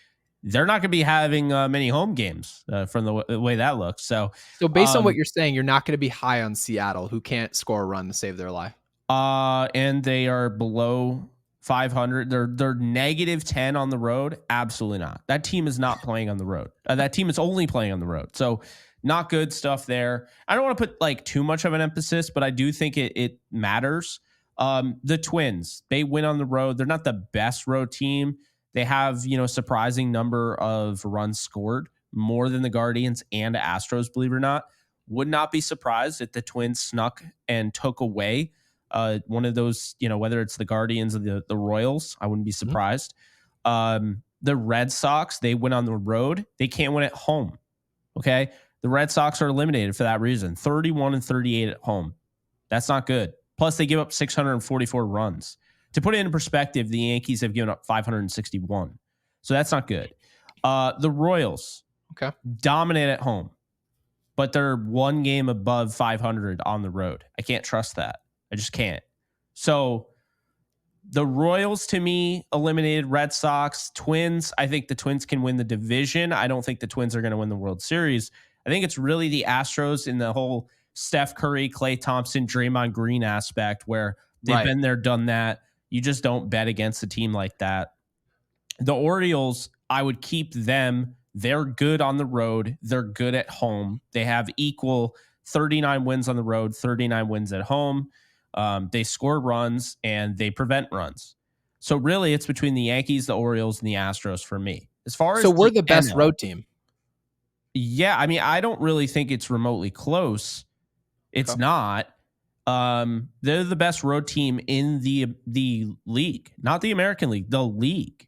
Speaker 1: They're not going to be having many home games from the way that looks. So
Speaker 2: based on what you're saying, you're not going to be high on Seattle, who can't score a run to save their life.
Speaker 1: And they are below 500. They're -10 on the road. Absolutely not. That team is not playing on the road. That team is only playing on the road. So not good stuff there. I don't want to put too much of an emphasis, but I do think it matters. The Twins, they win on the road. They're not the best road team. They have, a surprising number of runs scored, more than the Guardians and Astros, believe it or not. Would not be surprised if the Twins snuck and took away one of those, whether it's the Guardians or the Royals. I wouldn't be surprised. The Red Sox, they win on the road. They can't win at home. Okay. The Red Sox are eliminated for that reason. 31-38 at home. That's not good. Plus, they give up 644 runs. To put it into perspective, the Yankees have given up 561. So that's not good. The Royals, dominate at home, but they're one game above 500 on the road. I can't trust that. I just can't. So the Royals, to me, eliminated. Red Sox. Twins, I think the Twins can win the division. I don't think the Twins are going to win the World Series. I think it's really the Astros in the whole Steph Curry, Klay Thompson, Draymond Green aspect where they've been there, done that. You just don't bet against a team like that. The Orioles, I would keep them. They're good on the road. They're good at home. They have equal 39 wins on the road, 39 wins at home. They score runs and they prevent runs. So really, it's between the Yankees, the Orioles, and the Astros for me. As far as
Speaker 2: we're the best road team.
Speaker 1: Yeah, I mean, I don't really think it's remotely close. It's not. They're the best road team in the league, not the American League, the league.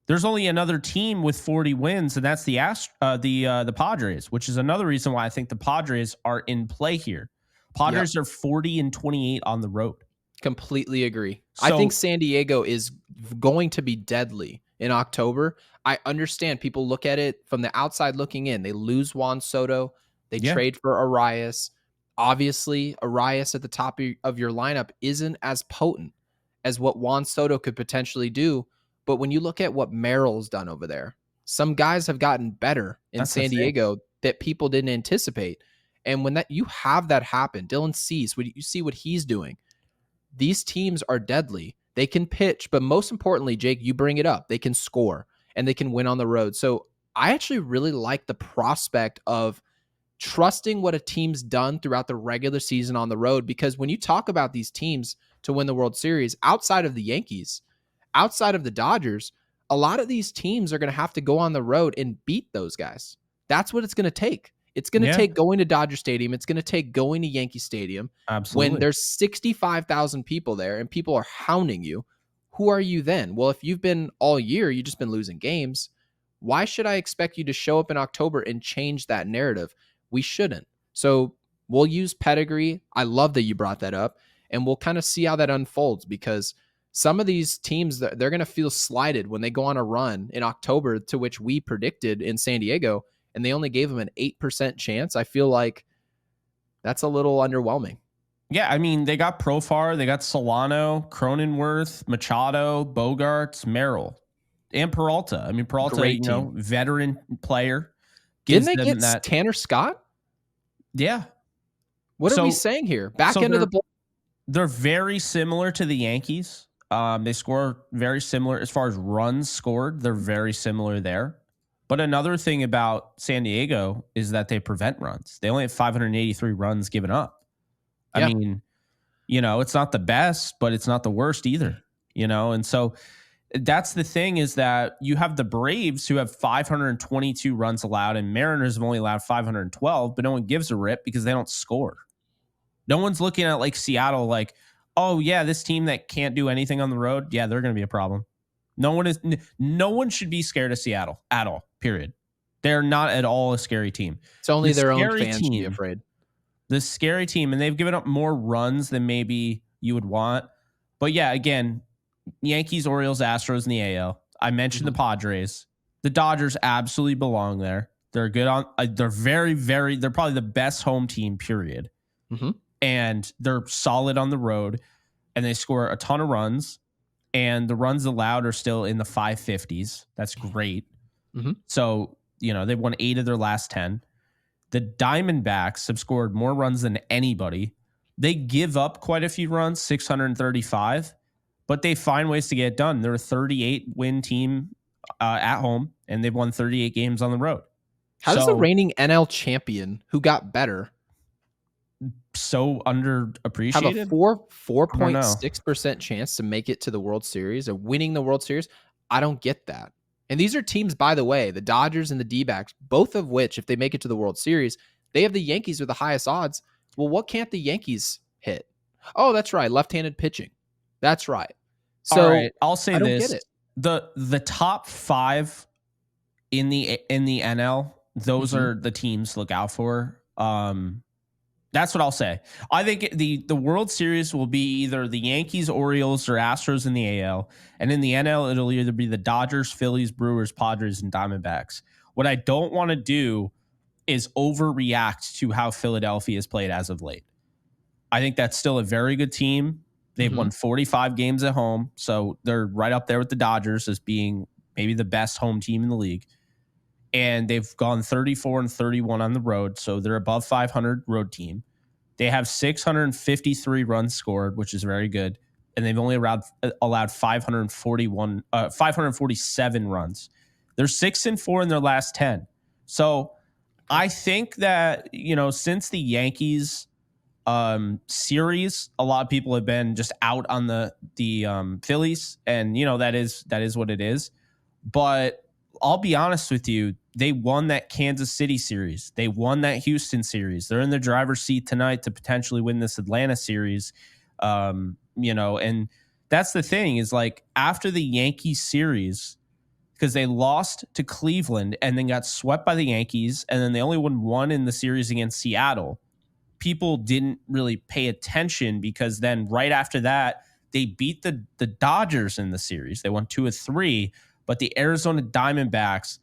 Speaker 1: There's only another team with 40 wins, and that's the Padres, which is another reason why I think the Padres are in play here. Padres are 40-28 on the road.
Speaker 2: Completely agree. I think San Diego is going to be deadly in October. I understand people look at it from the outside looking in. They lose Juan Soto. They trade for Arias. Obviously, Arias at the top of your lineup isn't as potent as what Juan Soto could potentially do. But when you look at what Merrill's done over there, some guys have gotten better in San Diego that people didn't anticipate. And when you have that happen, Dylan Cease, when you see what he's doing, these teams are deadly. They can pitch, but most importantly, Jake, you bring it up. They can score and they can win on the road. So I actually really like the prospect of trusting what a team's done throughout the regular season on the road, because when you talk about these teams to win the World Series, outside of the Yankees, outside of the Dodgers, a lot of these teams are going to have to go on the road and beat those guys. That's what it's going to take. It's going to
Speaker 1: Yeah,
Speaker 2: take going to Dodger Stadium. It's going to take going to Yankee Stadium. When
Speaker 1: absolutely.
Speaker 2: there's 65,000 people there and people are hounding you, who are you then? Well, if you've been all year, you've just been losing games. Why should I expect you to show up in October and change that narrative? We shouldn't. So we'll use pedigree. I love that you brought that up, and we'll kind of see how that unfolds, because some of these teams, they're going to feel slighted when they go on a run in October, to which we predicted in San Diego, and they only gave them an 8% chance. I feel like that's a little underwhelming.
Speaker 1: Yeah, I mean, they got Profar, they got Solano, Cronenworth, Machado, Bogarts, Merrill, and Peralta. I mean, Peralta,
Speaker 2: Great team.
Speaker 1: veteran player,
Speaker 2: Didn't
Speaker 1: gives
Speaker 2: they
Speaker 1: them
Speaker 2: get
Speaker 1: that.
Speaker 2: Tanner Scott?
Speaker 1: Yeah.
Speaker 2: What are we
Speaker 1: So
Speaker 2: saying here? Back
Speaker 1: so
Speaker 2: end of the ball.
Speaker 1: they're very similar to the Yankees. They score very similar as far as runs scored. They're very similar there. But another thing about San Diego is that they prevent runs. They only have 583 runs given up. I
Speaker 2: Yeah.
Speaker 1: mean, it's not the best, but it's not the worst either, And so that's the thing, is that you have the Braves who have 522 runs allowed, and Mariners have only allowed 512, but no one gives a rip because they don't score. No one's looking at like Seattle like, oh yeah, this team that can't do anything on the road, yeah, they're going to be a problem. No one should be scared of Seattle at all, period. They're not at all a scary team.
Speaker 2: It's only
Speaker 1: The
Speaker 2: their own
Speaker 1: scary
Speaker 2: fans should be
Speaker 1: team,
Speaker 2: afraid.
Speaker 1: the scary team, and they've given up more runs than maybe you would want. But yeah, again, Yankees, Orioles, Astros in the AL. I mentioned the Padres. The Dodgers absolutely belong there. They're good on. They're very, very. They're probably the best home team, period.
Speaker 2: Mm-hmm.
Speaker 1: And they're solid on the road, and they score a ton of runs, and the runs allowed are still in the 550s. That's great.
Speaker 2: Mm-hmm.
Speaker 1: So, they've won 8 of their last 10. The Diamondbacks have scored more runs than anybody. They give up quite a few runs, 635, but they find ways to get it done. They're a 38-win team at home, and they've won 38 games on the road.
Speaker 2: How does the reigning NL champion, who got better,
Speaker 1: so underappreciated,
Speaker 2: have a 4.6% chance to make it to the World Series or winning the World Series? I don't get that. And these are teams, by the way, the Dodgers and the D-backs, both of which, if they make it to the World Series, they have the Yankees with the highest odds. Well, what can't the Yankees hit? Oh, that's right, left-handed pitching. That's right. So
Speaker 1: all right, I'll say
Speaker 2: I don't
Speaker 1: this:
Speaker 2: get it.
Speaker 1: the top 5 in the NL, those are the teams to look out for. That's what I'll say. I think the World Series will be either the Yankees, Orioles, or Astros in the AL. And in the NL, it'll either be the Dodgers, Phillies, Brewers, Padres, and Diamondbacks. What I don't want to do is overreact to how Philadelphia has played as of late. I think that's still a very good team. They've won 45 games at home, so they're right up there with the Dodgers as being maybe the best home team in the league. And they've gone 34 and 31 on the road, so they're above 500 road team. They have 653 runs scored, which is very good, and they've only allowed 547 runs. They're 6-4 in their last 10. So I think that since the Yankees series, a lot of people have been just out on the Phillies, and that is what it is. But I'll be honest with you, they won that Kansas City series. They won that Houston series. They're in the driver's seat tonight to potentially win this Atlanta series. And that's the thing, is like after the Yankees series, because they lost to Cleveland and then got swept by the Yankees, and then they only won one in the series against Seattle, people didn't really pay attention, because then right after that, they beat the Dodgers in the series. They won 2 of 3. But the Arizona Diamondbacks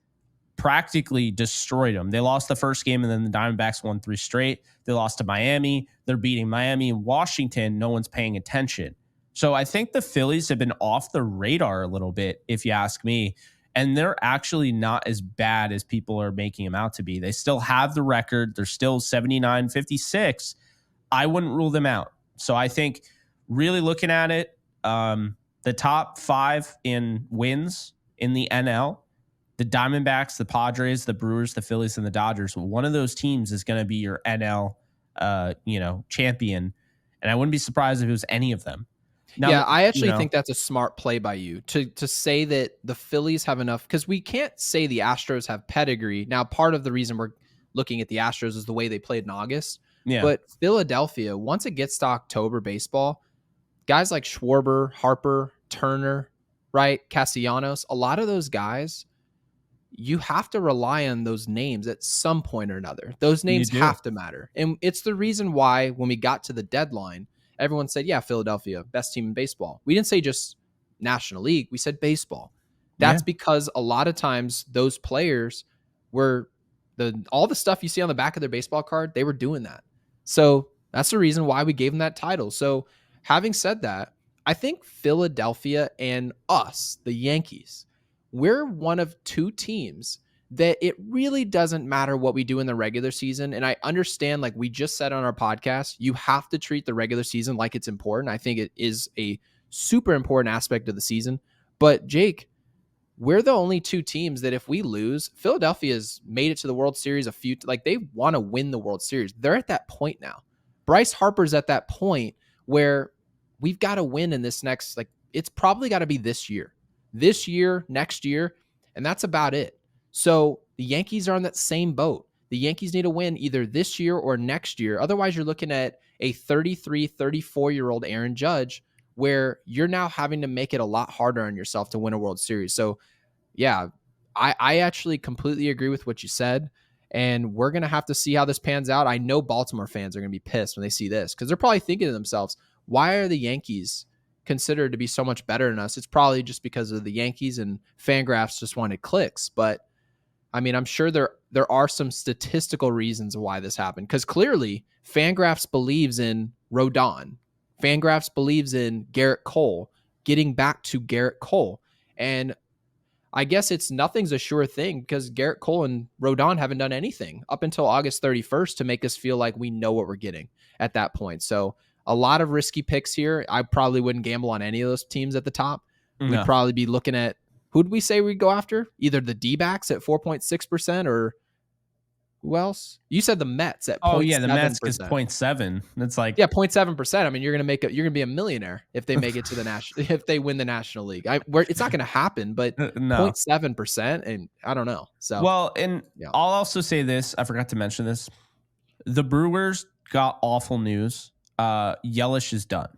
Speaker 1: practically destroyed them. They lost the first game, and then the Diamondbacks won 3 straight. They lost to Miami. They're beating Miami and Washington. No one's paying attention. So I think the Phillies have been off the radar a little bit, if you ask me. and they're actually not as bad as people are making them out to be. They still have the record. They're still 79-56. I wouldn't rule them out. So I think really looking at it, the top 5 in wins in the NL, the Diamondbacks, the Padres, the Brewers, the Phillies, and the Dodgers. One of those teams is going to be your NL, champion, and I wouldn't be surprised if it was any of them. Now,
Speaker 2: Yeah, I actually think that's a smart play by you to say that the Phillies have enough, because we can't say the Astros have pedigree. Now, part of the reason we're looking at the Astros is the way they played in August.
Speaker 1: Yeah.
Speaker 2: But Philadelphia, once it gets to October baseball, guys like Schwarber, Harper, Turner, right, Castellanos, a lot of those guys, you have to rely on those names at some point or another. Those names have to matter. And it's the reason why when we got to the deadline, everyone said, yeah, Philadelphia, best team in baseball. We didn't say just National League. We said baseball. That's because a lot of times those players were all the stuff you see on the back of their baseball card, they were doing that. So that's the reason why we gave them that title. So having said that, I think Philadelphia and us, the Yankees, we're one of 2 teams that it really doesn't matter what we do in the regular season. And I understand, like we just said on our podcast, you have to treat the regular season like it's important. I think it is a super important aspect of the season. But Jake, we're the only 2 teams that if we lose, Philadelphia's made it to the World Series they want to win the World Series. They're at that point now. Bryce Harper's at that point where we've got to win in this next, it's probably got to be this year, next year, and that's about it. So the Yankees are on that same boat. The Yankees need to win either this year or next year. Otherwise, you're looking at a 33, 34-year-old Aaron Judge, where you're now having to make it a lot harder on yourself to win a World Series. So, yeah, I actually completely agree with what you said, and we're going to have to see how this pans out. I know Baltimore fans are going to be pissed when they see this, because they're probably thinking to themselves, why are the Yankees considered to be so much better than us? It's probably just because of the Yankees and Fangraphs just wanted clicks. But I mean, I'm sure there are some statistical reasons why this happened, because clearly Fangraphs believes in Rodon. Fangraphs believes in Garrett Cole, getting back to Garrett Cole. And I guess nothing's a sure thing, because Garrett Cole and Rodon haven't done anything up until August 31st to make us feel like we know what we're getting at that point. So a lot of risky picks here. I probably wouldn't gamble on any of those teams at the top. No. We'd probably be looking at, who'd we say we'd go after? Either the D-backs at 4.6% or who else? You said the Mets at 0.7%.
Speaker 1: Oh yeah, the Mets is 0.7. It's like
Speaker 2: 0.7%. I mean, you're gonna be a millionaire if they make it to the national, if they win the National League. It's not gonna happen, but 0.7%, and I don't know. So
Speaker 1: well, and I'll also say this. I forgot to mention this. The Brewers got awful news. Yelich is done.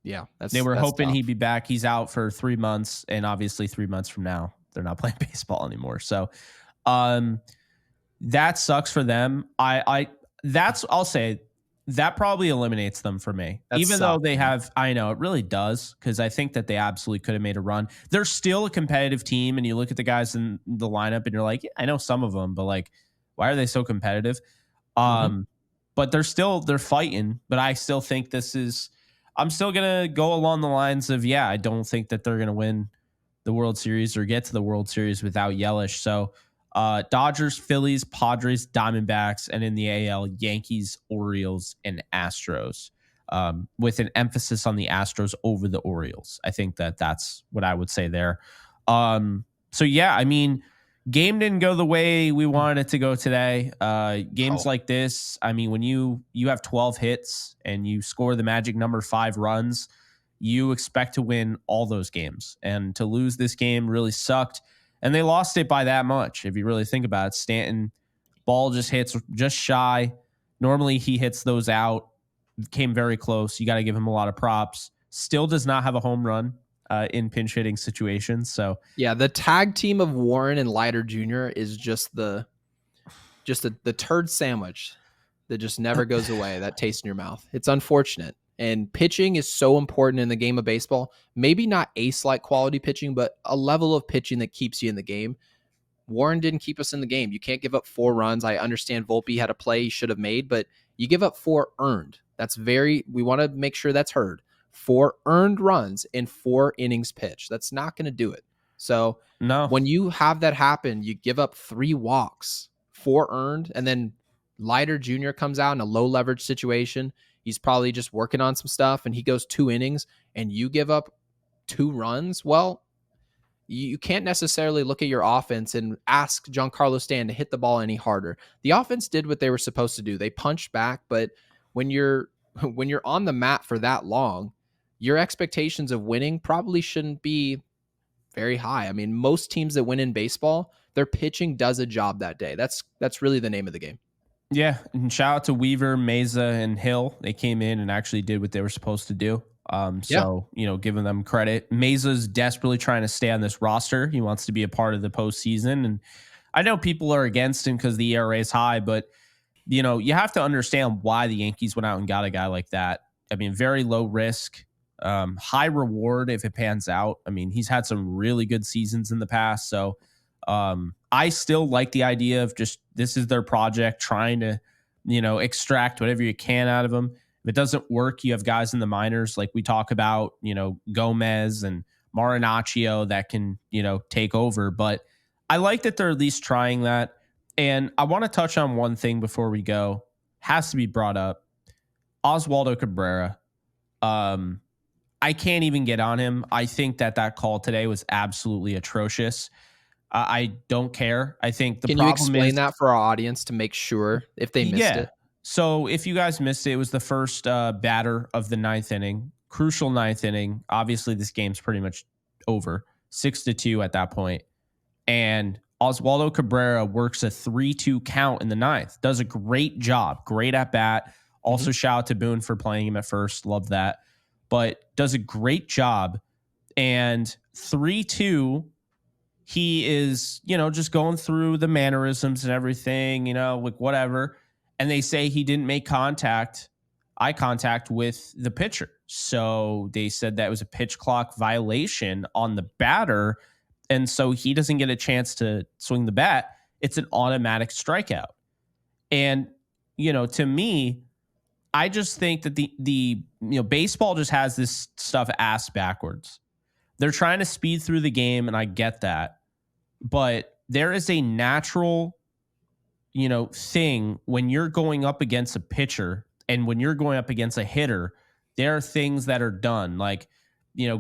Speaker 2: Yeah,
Speaker 1: they were hoping
Speaker 2: tough.
Speaker 1: He'd be back. He's out for 3 months, and obviously 3 months from now, they're not playing baseball anymore. So, that sucks for them. I'll say that probably eliminates them for me. Though they have, I know it really does, because I think that they absolutely could have made a run. They're still a competitive team, and you look at the guys in the lineup, and you're like, yeah, I know some of them, but like, why are they so competitive? But they're fighting. But I still think I'm still gonna go along the lines of, I don't think that they're gonna win the World Series or get to the World Series without Yelich. So. Dodgers, Phillies, Padres, Diamondbacks, and in the AL, Yankees, Orioles, and Astros, with an emphasis on the Astros over the Orioles. I think that's what I would say there. So yeah, I mean, game didn't go the way we wanted it to go today. Games like this, I mean, when you have 12 hits and you score the magic number 5 runs, you expect to win all those games. And to lose this game really sucked. And they lost it by that much. If you really think about it, Stanton, ball just hits just shy. Normally he hits those out. Came very close. You got to give him a lot of props. Still does not have a home run in pinch hitting situations. So
Speaker 2: yeah, the tag team of Warren and Leiter Jr. is just the turd sandwich that just never goes away. That taste in your mouth. It's unfortunate. And pitching is so important in the game of baseball. Maybe not ace-like quality pitching, but a level of pitching that keeps you in the game. Warren didn't keep us in the game. You can't give up 4 runs. I understand Volpe had a play he should have made, but you give up 4 earned. We want to make sure that's heard. 4 earned runs in 4 innings pitched. That's not going to do it. So
Speaker 1: No.
Speaker 2: when you have that happen, you give up 3 walks, 4 earned, and then Leiter Jr. comes out in a low leverage situation. He's probably just working on some stuff and he goes 2 innings and you give up 2 runs. Well, you can't necessarily look at your offense and ask Giancarlo Stanton to hit the ball any harder. The offense did what they were supposed to do. They punched back, but when you're when you're on the mat for that long, your expectations of winning probably shouldn't be very high. I mean, most teams that win in baseball, their pitching does a job that day. That's really the name of the game.
Speaker 1: Yeah, and shout out to Weaver, Mesa, and Hill. They came in and actually did what they were supposed to do.
Speaker 2: Yeah.
Speaker 1: So, giving them credit. Mesa's desperately trying to stay on this roster. He wants to be a part of the postseason. And I know people are against him because the ERA is high, but, you have to understand why the Yankees went out and got a guy like that. I mean, very low risk, high reward if it pans out. I mean, he's had some really good seasons in the past. So, I still like the idea of just this is their project, trying to, extract whatever you can out of them. If it doesn't work, you have guys in the minors like we talk about, Gomez and Marinaccio that can, take over. But I like that they're at least trying that. And I want to touch on one thing before we go. Has to be brought up. Oswaldo Cabrera. I can't even get on him. I think that call today was absolutely atrocious. I don't care. I think the
Speaker 2: Can you
Speaker 1: problem
Speaker 2: explain
Speaker 1: is
Speaker 2: that for our audience to make sure if they missed
Speaker 1: yeah.
Speaker 2: it?
Speaker 1: So if you guys missed it, it was the first batter of the ninth inning, crucial ninth inning. Obviously, this game's pretty much over, 6-2 at that point. And Oswaldo Cabrera works a 3-2 count in the ninth. Does a great job, great at bat. Also, shout out to Boone for playing him at first. Love that. But does a great job. And 3-2. He is, just going through the mannerisms and everything, like whatever. And they say he didn't make eye contact with the pitcher. So they said that was a pitch clock violation on the batter. And so he doesn't get a chance to swing the bat. It's an automatic strikeout. And, to me, I just think that the baseball just has this stuff ass backwards. They're trying to speed through the game, and I get that. But there is a natural, thing when you're going up against a pitcher and when you're going up against a hitter, there are things that are done. Like,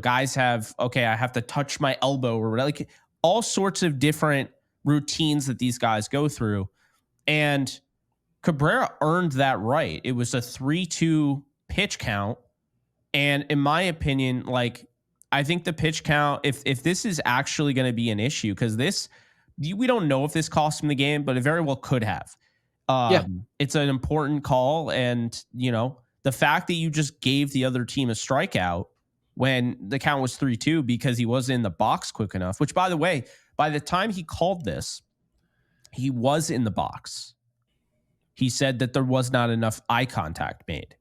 Speaker 1: guys have, okay, I have to touch my elbow or whatever, like all sorts of different routines that these guys go through. And Cabrera earned that right. It was a 3-2 pitch count. And in my opinion, like, I think the pitch count, if this is actually going to be an issue, because we don't know if this cost him the game, but it very well could have.
Speaker 2: Yeah.
Speaker 1: It's an important call. And, the fact that you just gave the other team a strikeout when the count was 3-2 because he wasn't in the box quick enough, which, by the way, by the time he called this, he was in the box. He said that there was not enough eye contact made.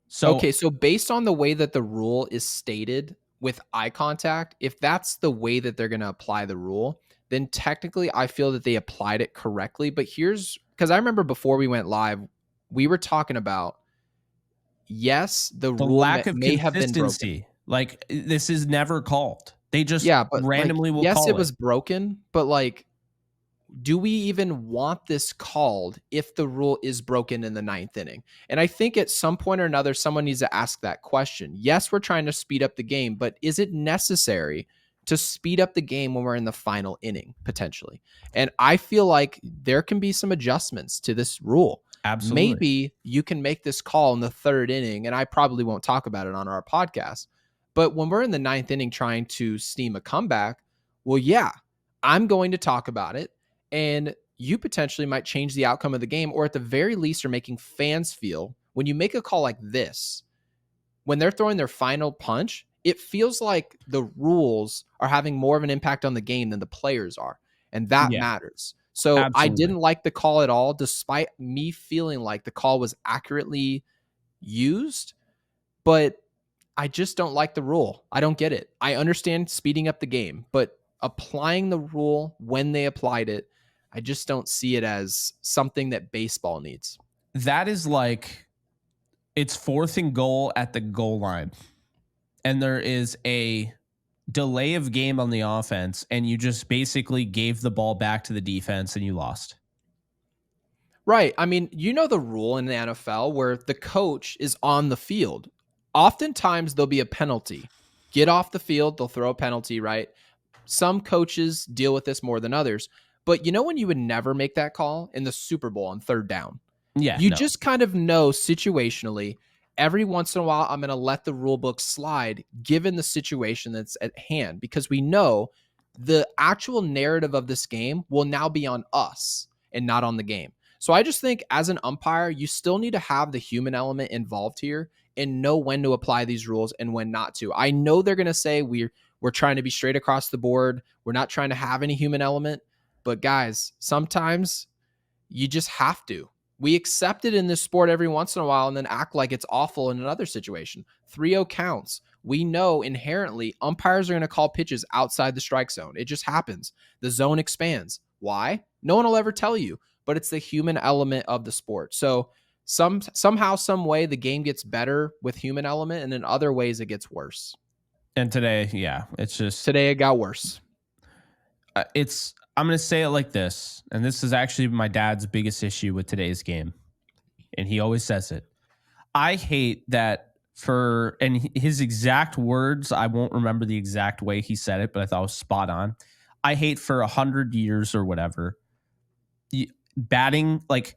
Speaker 1: So,
Speaker 2: Okay, so based on the way that the rule is stated with eye contact, if that's the way that they're going to apply the rule, then technically I feel that they applied it correctly. But here's because I remember before we went live, we were talking about, yes, the
Speaker 1: the
Speaker 2: rule
Speaker 1: lack of
Speaker 2: may have been broken.
Speaker 1: consistency, like this is never called. They just
Speaker 2: Yeah, but
Speaker 1: randomly will
Speaker 2: yes,
Speaker 1: call
Speaker 2: it was broken, but do we even want this called if the rule is broken in the ninth inning? And I think at some point or another, someone needs to ask that question. Yes, we're trying to speed up the game, but is it necessary to speed up the game when we're in the final inning, potentially? And I feel like there can be some adjustments to this rule.
Speaker 1: Absolutely.
Speaker 2: Maybe you can make this call in the third inning, and I probably won't talk about it on our podcast. But when we're in the ninth inning trying to steam a comeback, well, yeah, I'm going to talk about it. And you potentially might change the outcome of the game, or at the very least are making fans feel when you make a call like this, when they're throwing their final punch, it feels like the rules are having more of an impact on the game than the players are. And that
Speaker 1: Yeah,
Speaker 2: matters. So I
Speaker 1: absolutely.
Speaker 2: didn't like the call at all, despite me feeling like the call was accurately used, but I just don't like the rule. I don't get it. I understand speeding up the game, but applying the rule when they applied it, I just don't see it as something that baseball needs.
Speaker 1: That is like it's 4th and goal at the goal line. And there is a delay of game on the offense, and you just basically gave the ball back to the defense and you lost.
Speaker 2: Right. I mean, you know the rule in the NFL where the coach is on the field. Oftentimes there'll be a penalty. Get off the field, they'll throw a penalty, right? Some coaches deal with this more than others. But you know when you would never make that call? In the Super Bowl on third down.
Speaker 1: Yeah,
Speaker 2: You
Speaker 1: no.
Speaker 2: just kind of know situationally, every once in a while, I'm going to let the rule book slide given the situation that's at hand, because we know the actual narrative of this game will now be on us and not on the game. So I just think as an umpire, you still need to have the human element involved here and know when to apply these rules and when not to. I know they're going to say we're trying to be straight across the board. We're not trying to have any human element. But guys, sometimes you just have to. We accept it in this sport every once in a while and then act like it's awful in another situation. 3-0 counts. We know inherently umpires are going to call pitches outside the strike zone. It just happens. The zone expands. Why? No one will ever tell you, but it's the human element of the sport. So somehow, some way, the game gets better with human element, and in other ways it gets worse.
Speaker 1: And today, yeah, it's just
Speaker 2: Today it got worse.
Speaker 1: I'm going to say it like this, and this is actually my dad's biggest issue with today's game, and he always says it. I hate that and his exact words, I won't remember the exact way he said it, but I thought it was spot on. I hate for 100 years or whatever, batting, like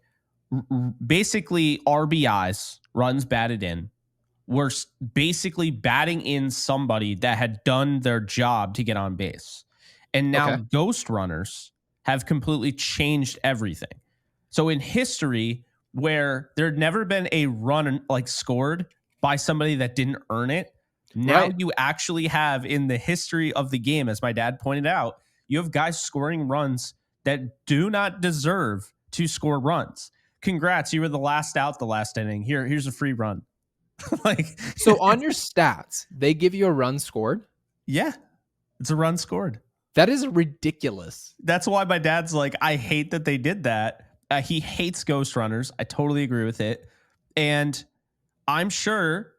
Speaker 1: basically RBIs, runs batted in, were basically batting in somebody that had done their job to get on base. And now ghost runners have completely changed everything. So in history, where there'd never been a run like scored by somebody that didn't earn it, now you actually have in the history of the game, as my dad pointed out, you have guys scoring runs that do not deserve to score runs. Congrats, you were the last out the last inning. Here's a free run.
Speaker 2: So on your stats, they give you a run scored?
Speaker 1: Yeah, it's a run scored.
Speaker 2: That is ridiculous.
Speaker 1: That's why my dad's like, I hate that they did that. He hates ghost runners. I totally agree with it. And I'm sure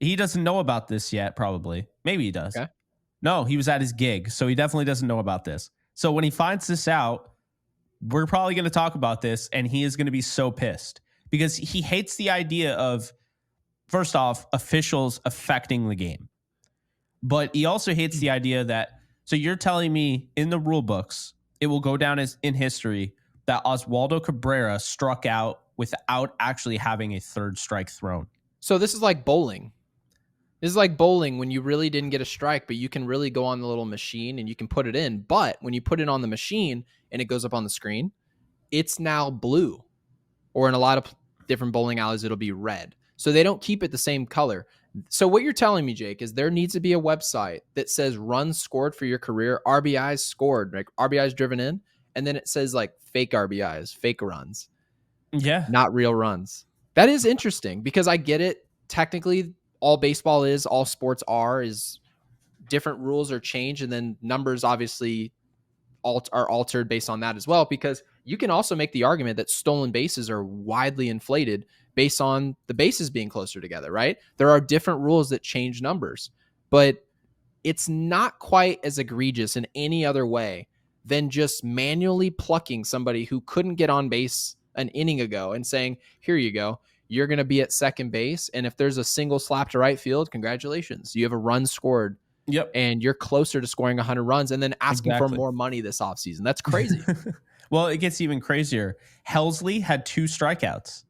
Speaker 1: he doesn't know about this yet, probably. Maybe he does.
Speaker 2: Okay.
Speaker 1: No, he was at his gig, so he definitely doesn't know about this. So when he finds this out, we're probably going to talk about this, and he is going to be so pissed because he hates the idea of, first off, officials affecting the game. But he also hates the idea that, so you're telling me in the rule books, it will go down as in history that Oswaldo Cabrera struck out without actually having a third strike thrown.
Speaker 2: So this is like bowling. This is like bowling when you really didn't get a strike, but you can really go on the little machine and you can put it in. But when you put it on the machine and it goes up on the screen, it's now blue. Or in a lot of different bowling alleys, it'll be red. So they don't keep it the same color. So what you're telling me, Jake, is there needs to be a website that says runs scored for your career, RBIs scored, like RBIs driven in, and then it says like fake RBIs, fake runs.
Speaker 1: Yeah.
Speaker 2: Not real runs. That is interesting because I get it. Technically, all baseball is, all sports is different rules are changed, and then numbers obviously are altered based on that as well, because you can also make the argument that stolen bases are widely inflated based on the bases being closer together, right? There are different rules that change numbers, but it's not quite as egregious in any other way than just manually plucking somebody who couldn't get on base an inning ago and saying, here you go, you're going to be at second base. And if there's a single slap to right field, congratulations, you have a run scored.
Speaker 1: Yep.
Speaker 2: And you're closer to scoring 100 runs and then asking for more money this offseason. That's crazy.
Speaker 1: Well, it gets even crazier. Helsley had 2 strikeouts,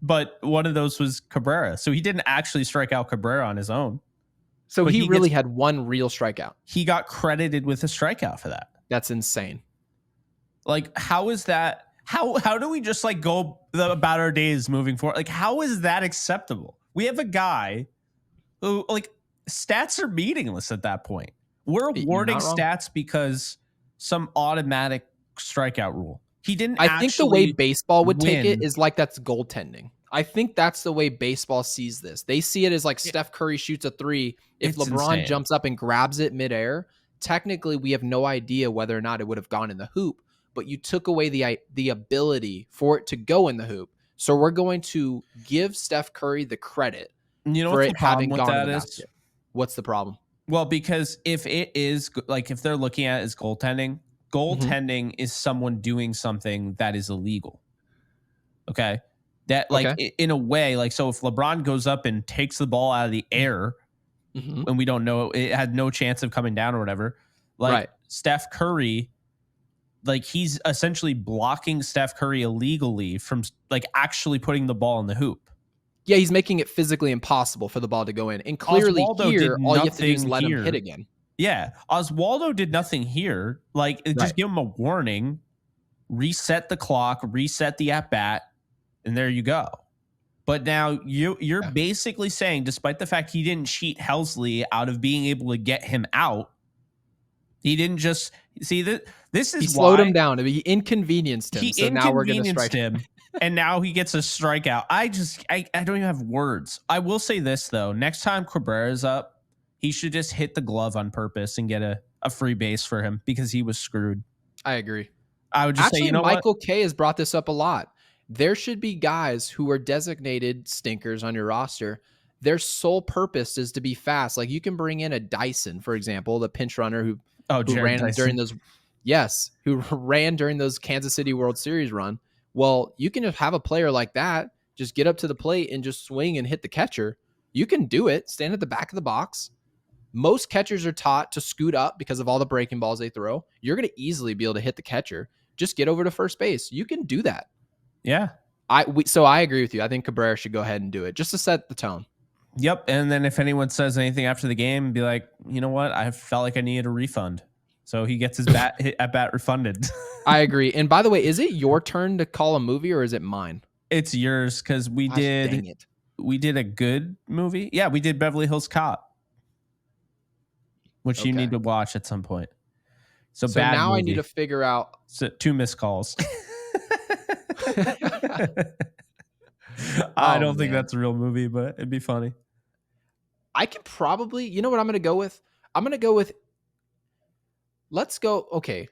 Speaker 1: but one of those was Cabrera. So he didn't actually strike out Cabrera on his own.
Speaker 2: So he really had one real strikeout.
Speaker 1: He got credited with a strikeout for that.
Speaker 2: That's insane.
Speaker 1: Like, how is that? How do we just like go about our days moving forward? Like, how is that acceptable? We have a guy who, like, stats are meaningless at that point. We're awarding stats because some automatic strikeout rule. He didn't.
Speaker 2: I think the way baseball would take it is like that's goaltending. I think that's the way baseball sees this. They see it as like Steph Curry shoots a 3. If LeBron jumps up and grabs it midair, technically we have no idea whether or not it would have gone in the hoop, but you took away the ability for it to go in the hoop. So we're going to give Steph Curry the credit for it having gone in the basket. What's the problem?
Speaker 1: Well, because if it is like if they're looking at it as goaltending is someone doing something that is illegal. Okay. That like
Speaker 2: Okay.
Speaker 1: in a way, like so if LeBron goes up and takes the ball out of the air and we don't know it had no chance of coming down or whatever, like
Speaker 2: Right.
Speaker 1: Steph Curry, like he's essentially blocking Steph Curry illegally from like actually putting the ball in the hoop.
Speaker 2: Yeah, he's making it physically impossible for the ball to go in. And clearly
Speaker 1: Oswaldo
Speaker 2: here,
Speaker 1: did
Speaker 2: all you have to do is
Speaker 1: nothing
Speaker 2: let him hit
Speaker 1: here.
Speaker 2: again.
Speaker 1: Yeah. Oswaldo did nothing here. Like just give him a warning, reset the clock, reset the at bat, and there you go. But now you're basically saying, despite the fact he didn't cheat Helsley out of being able to get him out, he didn't just see that this is
Speaker 2: he slowed him down. He inconvenienced him. So now we're going to strike
Speaker 1: him. And now he gets a strikeout. I don't even have words. I will say this though. Next time Cabrera's up, he should just hit the glove on purpose and get a free base for him because he was screwed.
Speaker 2: I agree.
Speaker 1: I would just say, you know
Speaker 2: Michael
Speaker 1: what?
Speaker 2: K has brought this up a lot. There should be guys who are designated stinkers on your roster. Their sole purpose is to be fast. Like you can bring in a Dyson, for example, the pinch runner who ran
Speaker 1: Dyson.
Speaker 2: during those. Yes, who ran during those Kansas City World Series run. Well, you can just have a player like that just get up to the plate and just swing and hit the catcher. You can do it. Stand at the back of the box. Most catchers are taught to scoot up because of all the breaking balls they throw. You're going to easily be able to hit the catcher. Just get over to first base. You can do that.
Speaker 1: Yeah.
Speaker 2: So I agree with you. I think Cabrera should go ahead and do it just to set the tone.
Speaker 1: Yep. And then if anyone says anything after the game, be like, you know what? I felt like I needed a refund. So he gets his at bat refunded.
Speaker 2: I agree. And by the way, is it your turn to call a movie or is it mine?
Speaker 1: It's yours because we did a good movie. Yeah, we did Beverly Hills Cop, which you need to watch at some point. So bad
Speaker 2: now
Speaker 1: movie.
Speaker 2: I need to figure out
Speaker 1: 2 missed calls. I don't think that's a real movie, but it'd be funny.
Speaker 2: I could probably, you know what I'm going to go with? I'm going to go with, let's go. Okay.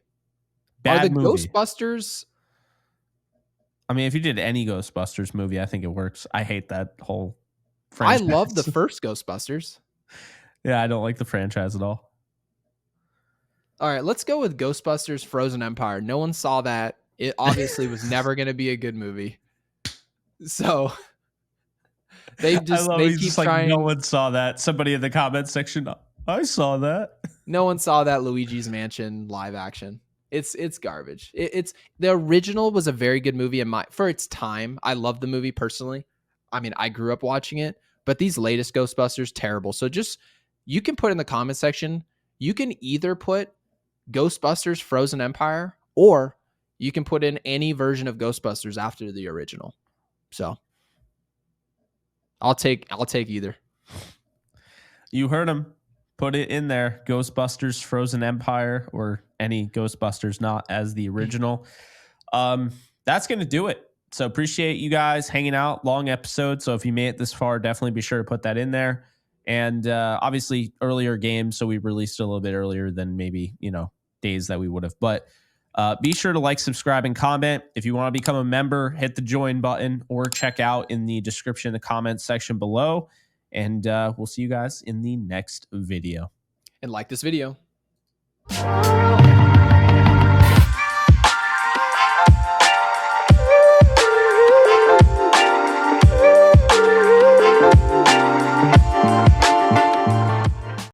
Speaker 1: Bad
Speaker 2: Are the
Speaker 1: movie.
Speaker 2: Ghostbusters?
Speaker 1: I mean, if you did any Ghostbusters movie, I think it works. I hate that whole franchise.
Speaker 2: I love the first Ghostbusters.
Speaker 1: Yeah, I don't like the franchise at all.
Speaker 2: All right, let's go with Ghostbusters Frozen Empire. No one saw that. It obviously was never going to be a good movie. So they keep trying.
Speaker 1: No one saw that. Somebody in the comments section, I saw that.
Speaker 2: No one saw that Luigi's Mansion live action. It's garbage. It's the original was a very good movie for its time. I love the movie personally. I mean, I grew up watching it, but these latest Ghostbusters terrible. So just you can put in the comment section. You can either put Ghostbusters Frozen Empire or you can put in any version of Ghostbusters after the original. So I'll take either.
Speaker 1: You heard him. Put it in there. Ghostbusters Frozen Empire or any Ghostbusters not as the original. That's going to do it. So appreciate you guys hanging out. Long episode. So if you made it this far, definitely be sure to put that in there. And obviously earlier games. So we released it a little bit earlier than maybe, days that we would have. But be sure to like, subscribe, and comment. If you want to become a member, hit the join button or check out in the description, the comments section below. And we'll see you guys in the next video.
Speaker 2: And like this video.